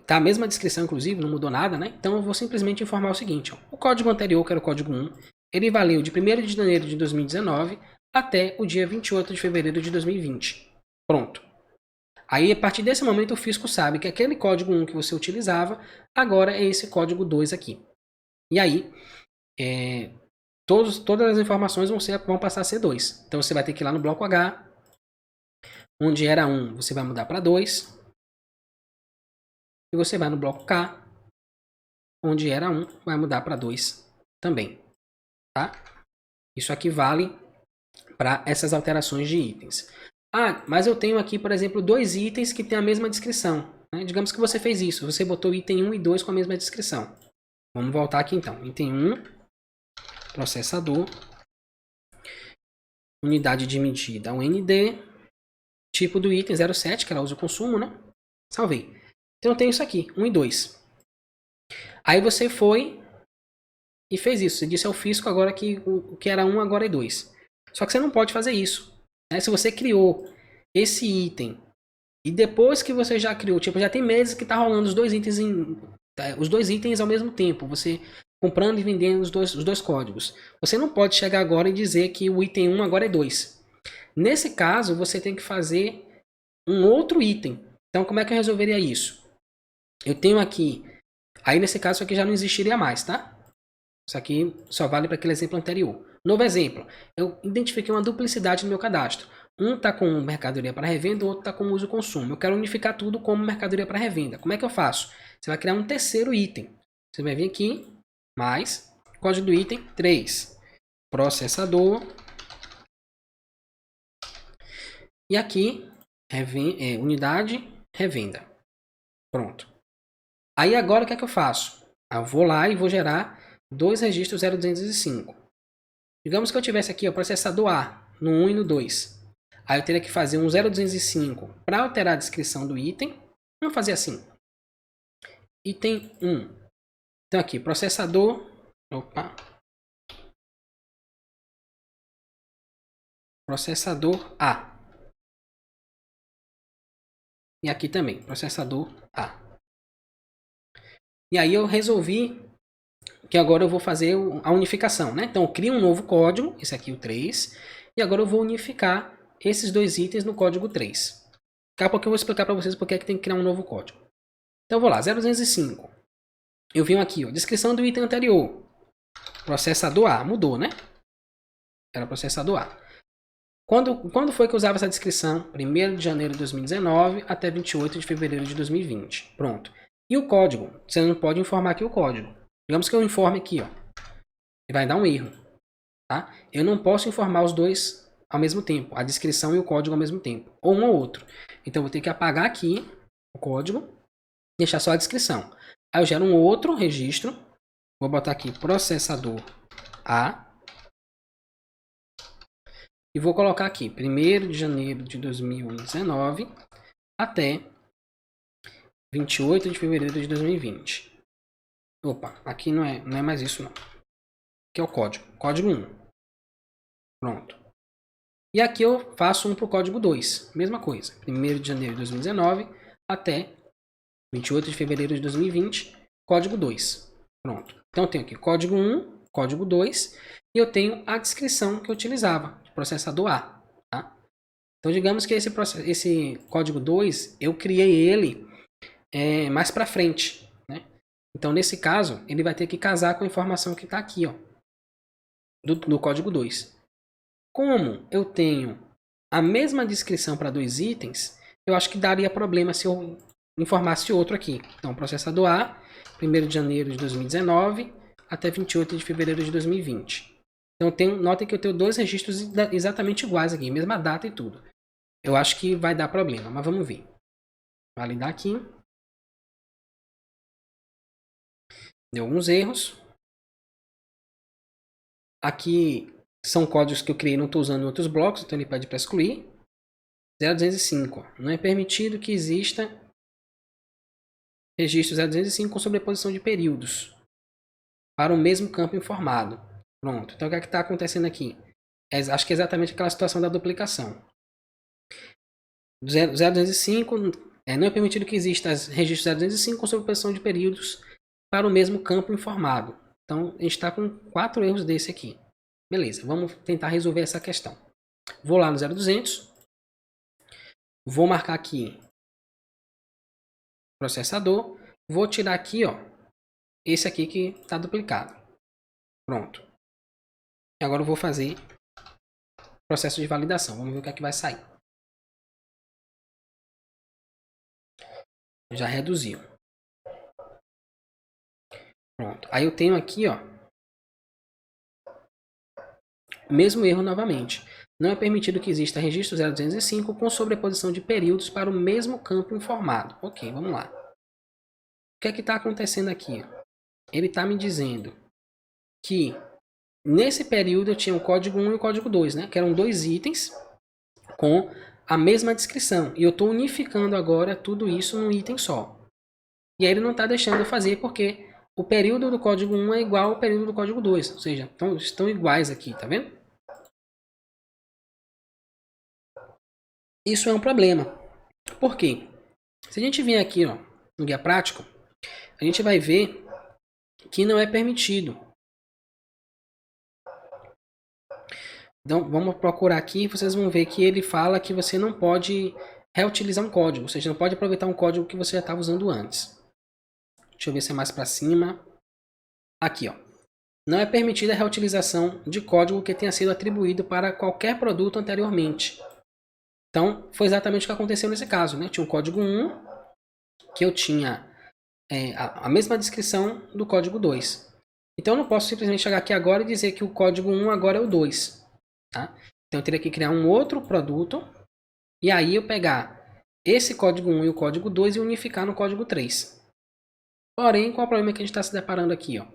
Tá a mesma descrição, inclusive, não mudou nada, né? Então eu vou simplesmente informar o seguinte, ó. O código anterior, que era o código 1, ele valeu de 1º de janeiro de 2019 até o dia 28 de fevereiro de 2020. Pronto. Aí, a partir desse momento, o fisco sabe que aquele código 1 que você utilizava, agora é esse código 2 aqui. E aí, todas as informações vão passar a ser 2. Então, você vai ter que ir lá no bloco H, onde era 1, você vai mudar para 2. E você vai no bloco K, onde era 1, vai mudar para 2 também. Tá? Isso aqui vale para essas alterações de itens. Ah, mas eu tenho aqui, por exemplo, 2 itens que têm a mesma descrição. Né? Digamos que você fez isso. Você botou item 1 e 2 com a mesma descrição. Vamos voltar aqui então. Item 1, processador, unidade de medida UND, tipo do item 07, que era uso e consumo, né? Salvei. Então eu tenho isso aqui, 1 e 2. Aí você foi e fez isso. Você disse ao fisco agora que o que era 1 agora é 2. Só que você não pode fazer isso. Né? Se você criou esse item e depois que você já criou, tipo, já tem meses que tá rolando os dois itens ao mesmo tempo, você comprando e vendendo os dois códigos. Você não pode chegar agora e dizer que o item 1 agora é 2. Nesse caso, você tem que fazer um outro item. Então, como é que eu resolveria isso? Eu tenho aqui, aí nesse caso isso aqui já não existiria mais, tá? Isso aqui só vale para aquele exemplo anterior. Novo exemplo, eu identifiquei uma duplicidade no meu cadastro. Um está com mercadoria para revenda, o outro está com uso e consumo. Eu quero unificar tudo como mercadoria para revenda. Como é que eu faço? Você vai criar um terceiro item. Você vai vir aqui, mais, código do item 3, processador. E aqui, unidade, revenda. Pronto. Aí agora o que é que eu faço? Eu vou lá e vou gerar 2 registros 0205. Digamos que eu tivesse aqui o processador A, no 1 e no 2. Aí eu teria que fazer um 0205 para alterar a descrição do item. Vamos fazer assim. Item 1. Então aqui, processador. Opa. Processador A. E aqui também, processador A. E aí eu resolvi que agora eu vou fazer a unificação, né? Então eu crio um novo código, esse aqui o 3, e agora eu vou unificar esses 2 itens no código 3. Daqui a pouco eu vou explicar para vocês porque é que tem que criar um novo código. Então eu vou lá, 0205. Eu venho aqui, ó, descrição do item anterior. Processador A, mudou, né? Era processador A. Quando foi que eu usava essa descrição? 1º de janeiro de 2019 até 28 de fevereiro de 2020. Pronto. E o código? Você não pode informar aqui o código. Digamos que eu informe aqui, ó. E vai dar um erro, tá? Eu não posso informar os dois ao mesmo tempo, a descrição e o código ao mesmo tempo, ou um ou outro. Então eu vou ter que apagar aqui o código, deixar só a descrição. Aí eu gero um outro registro, vou botar aqui processador A, e vou colocar aqui 1º de janeiro de 2019 até 28 de fevereiro de 2020. Opa, aqui não é mais isso não. Aqui é o código, código 1. Pronto. E aqui eu faço um para o código 2, mesma coisa. 1º de janeiro de 2019 até 28 de fevereiro de 2020, código 2. Pronto. Então eu tenho aqui código 1, código 2 e eu tenho a descrição que eu utilizava, processador A. Tá? Então digamos que esse código 2 eu criei ele mais para frente. Né? Então nesse caso ele vai ter que casar com a informação que está aqui, ó, do código 2. Como eu tenho a mesma descrição para 2 itens, eu acho que daria problema se eu informasse outro aqui. Então, processador A, 1º de janeiro de 2019 até 28 de fevereiro de 2020. Então, notem que eu tenho 2 registros exatamente iguais aqui, mesma data e tudo. Eu acho que vai dar problema, mas vamos ver. Validar aqui. Deu alguns erros. Aqui são códigos que eu criei, não estou usando em outros blocos, então ele pede para excluir. 0205. Não é permitido que exista registro 0205 com sobreposição de períodos para o mesmo campo informado. Pronto. Então o que é que está acontecendo aqui? Acho que é exatamente aquela situação da duplicação. 0205 não é permitido que exista registro 0205 com sobreposição de períodos para o mesmo campo informado. Então a gente está com 4 erros desse aqui. Beleza, vamos tentar resolver essa questão. Vou lá no 0200. Vou marcar aqui processador. Vou tirar aqui, ó, esse aqui que está duplicado. Pronto. Agora eu vou fazer processo de validação. Vamos ver o que é que vai sair. Já reduziu. Pronto. Aí eu tenho aqui, ó, o mesmo erro novamente. Não é permitido que exista registro 0205 com sobreposição de períodos para o mesmo campo informado. Ok, vamos lá. O que é que está acontecendo aqui? Ele está me dizendo que nesse período eu tinha o código 1 e o código 2, né? Que eram 2 itens com a mesma descrição. E eu estou unificando agora tudo isso num item só. E aí ele não está deixando eu fazer porque o período do código 1 é igual ao período do código 2. Ou seja, estão iguais aqui, tá vendo? Isso é um problema. Por quê? Se a gente vir aqui, ó, no guia prático, a gente vai ver que não é permitido. Então, vamos procurar aqui, vocês vão ver que ele fala que você não pode reutilizar um código, ou seja, não pode aproveitar um código que você já estava usando antes. Deixa eu ver se é mais para cima. Aqui, ó. Não é permitida a reutilização de código que tenha sido atribuído para qualquer produto anteriormente. Então, foi exatamente o que aconteceu nesse caso, né? Tinha um código 1, que eu tinha a mesma descrição do código 2. Então, eu não posso simplesmente chegar aqui agora e dizer que o código 1 agora é o 2. Tá? Então, eu teria que criar um outro produto, e aí eu pegar esse código 1 e o código 2 e unificar no código 3. Porém, qual é o problema que a gente está se deparando aqui? Ó?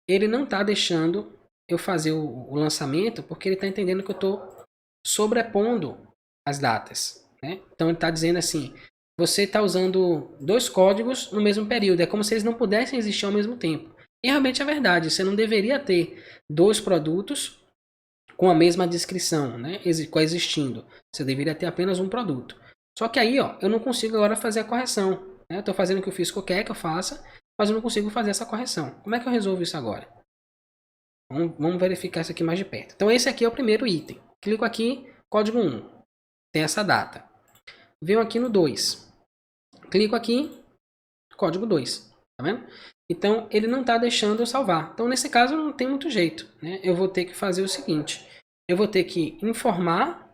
Ele não está deixando eu fazer o lançamento, porque ele está entendendo que eu estou sobrepondo as datas. Né? Então ele está dizendo assim, você está usando 2 códigos no mesmo período, é como se eles não pudessem existir ao mesmo tempo. E realmente é verdade, você não deveria ter 2 produtos com a mesma descrição, né, coexistindo. Você deveria ter apenas um produto. Só que aí, ó, eu não consigo agora fazer a correção. Né? Eu estou fazendo o que o Fisco quer que eu faça, mas eu não consigo fazer essa correção. Como é que eu resolvo isso agora? Vamos verificar isso aqui mais de perto. Então esse aqui é o primeiro item. Clico aqui, código 1. Tem essa data. Venho aqui no 2. Clico aqui, código 2. Tá vendo? Então ele não está deixando eu salvar. Então nesse caso não tem muito jeito. Né? Eu vou ter que fazer o seguinte. Eu vou ter que informar,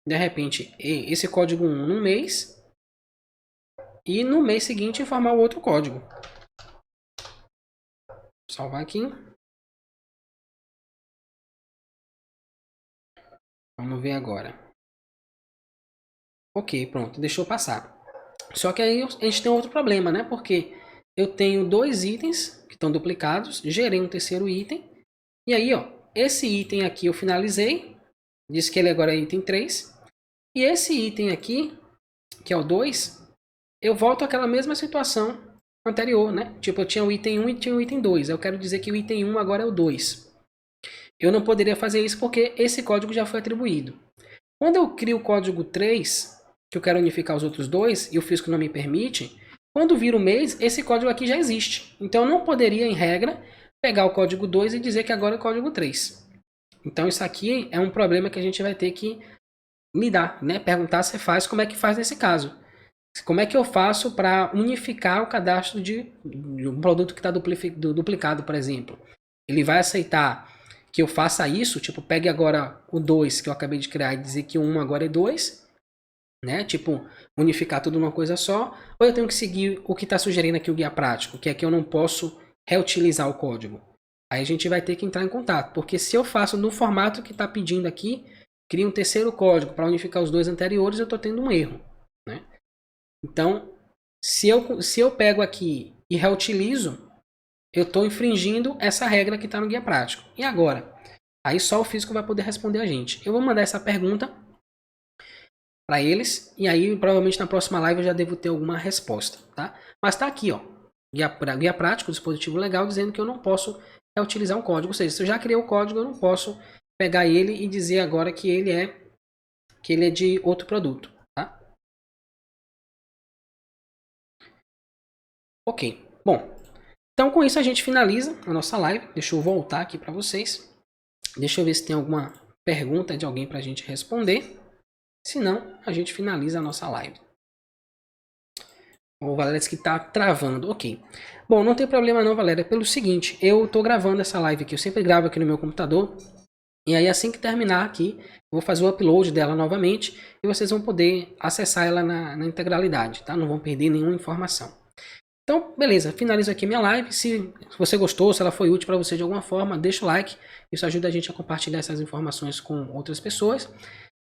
de repente, esse código 1 no mês. E no mês seguinte informar o outro código. Salvar aqui. Vamos ver agora. Ok, pronto, deixou passar. Só que aí a gente tem outro problema, né? Porque eu tenho 2 itens que estão duplicados, gerei um terceiro item. E aí, ó, esse item aqui eu finalizei. Diz que ele agora é item 3. E esse item aqui, que é o 2, eu volto àquela mesma situação anterior, né? Tipo, eu tinha o item 1 e tinha o item 2. Eu quero dizer que o item 1 agora é o 2. Eu não poderia fazer isso porque esse código já foi atribuído. Quando eu crio o código 3, que eu quero unificar os outros dois, e o fisco não me permite, quando vira o mês, esse código aqui já existe. Então eu não poderia, em regra, pegar o código 2 e dizer que agora é o código 3. Então isso aqui é um problema que a gente vai ter que lidar, né? Perguntar se faz, como é que faz nesse caso. Como é que eu faço para unificar o cadastro de um produto que está duplicado, por exemplo? Ele vai aceitar que eu faça isso, tipo, pegue agora o 2 que eu acabei de criar e dizer que o 1 agora é 2, né? Tipo, unificar tudo numa coisa só, ou eu tenho que seguir o que está sugerindo aqui o guia prático, que é que eu não posso reutilizar o código. Aí a gente vai ter que entrar em contato, porque se eu faço no formato que está pedindo aqui, cria um terceiro código para unificar os dois anteriores, eu estou tendo um erro, né? Então, se eu pego aqui e reutilizo, eu estou infringindo essa regra que está no guia prático. E agora? Aí só o físico vai poder responder a gente. Eu vou mandar essa pergunta para eles e aí provavelmente na próxima live eu já devo ter alguma resposta, tá? Mas está aqui, ó, guia prático, dispositivo legal, dizendo que eu não posso reutilizar um código. Ou seja, se eu já criei o código, eu não posso pegar ele e dizer agora que ele é de outro produto, tá? Ok, bom, então com isso a gente finaliza a nossa live. Deixa eu voltar aqui para vocês. Deixa eu ver se tem alguma pergunta de alguém para a gente responder. Se não, a gente finaliza a nossa live. O Valéria disse que está travando. Ok. Bom, não tem problema não, Valéria. Pelo seguinte, eu estou gravando essa live aqui. Eu sempre gravo aqui no meu computador. E aí assim que terminar aqui, eu vou fazer o upload dela novamente. E vocês vão poder acessar ela na integralidade, tá? Não vão perder nenhuma informação. Então, beleza, finalizo aqui minha live. Se você gostou, se ela foi útil para você de alguma forma, deixa o like. Isso ajuda a gente a compartilhar essas informações com outras pessoas.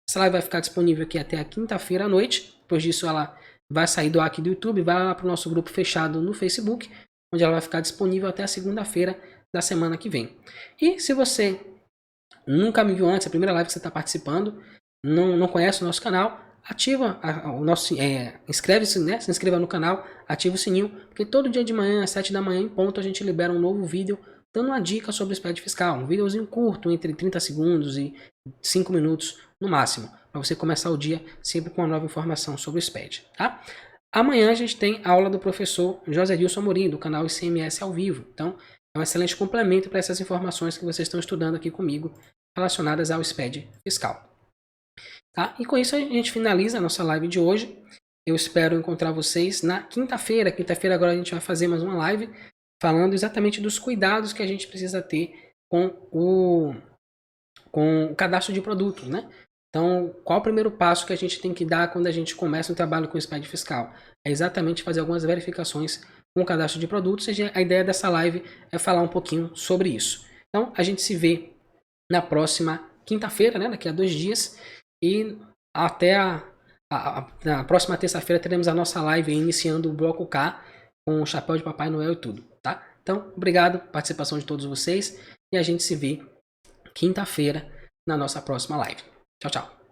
Essa live vai ficar disponível aqui até a quinta-feira à noite. Depois disso, ela vai sair do aqui do YouTube, vai lá para o nosso grupo fechado no Facebook, onde ela vai ficar disponível até a segunda-feira da semana que vem. E se você nunca me viu antes, é a primeira live que você está participando, não conhece o nosso canal, ativa o nosso, inscreve-se, né? Se inscreva no canal, ativa o sininho, porque todo dia de manhã, às 7 da manhã em ponto, a gente libera um novo vídeo dando uma dica sobre o SPED fiscal, um videozinho curto, entre 30 segundos e 5 minutos no máximo, para você começar o dia sempre com uma nova informação sobre o SPED, tá? Amanhã a gente tem aula do professor José Dilson Amorim, do canal ICMS ao vivo, então é um excelente complemento para essas informações que vocês estão estudando aqui comigo relacionadas ao SPED fiscal. Tá? E com isso a gente finaliza a nossa live de hoje. Eu espero encontrar vocês na quinta-feira. Quinta-feira agora a gente vai fazer mais uma live falando exatamente dos cuidados que a gente precisa ter com o cadastro de produtos, né? Então, qual o primeiro passo que a gente tem que dar quando a gente começa um trabalho com o SPED fiscal? É exatamente fazer algumas verificações com o cadastro de produtos. E a ideia dessa live é falar um pouquinho sobre isso. Então, a gente se vê na próxima quinta-feira, né? Daqui a 2 dias. E até na próxima terça-feira teremos a nossa live iniciando o bloco K com o chapéu de Papai Noel e tudo, tá? Então, obrigado pela participação de todos vocês e a gente se vê quinta-feira na nossa próxima live. Tchau, tchau.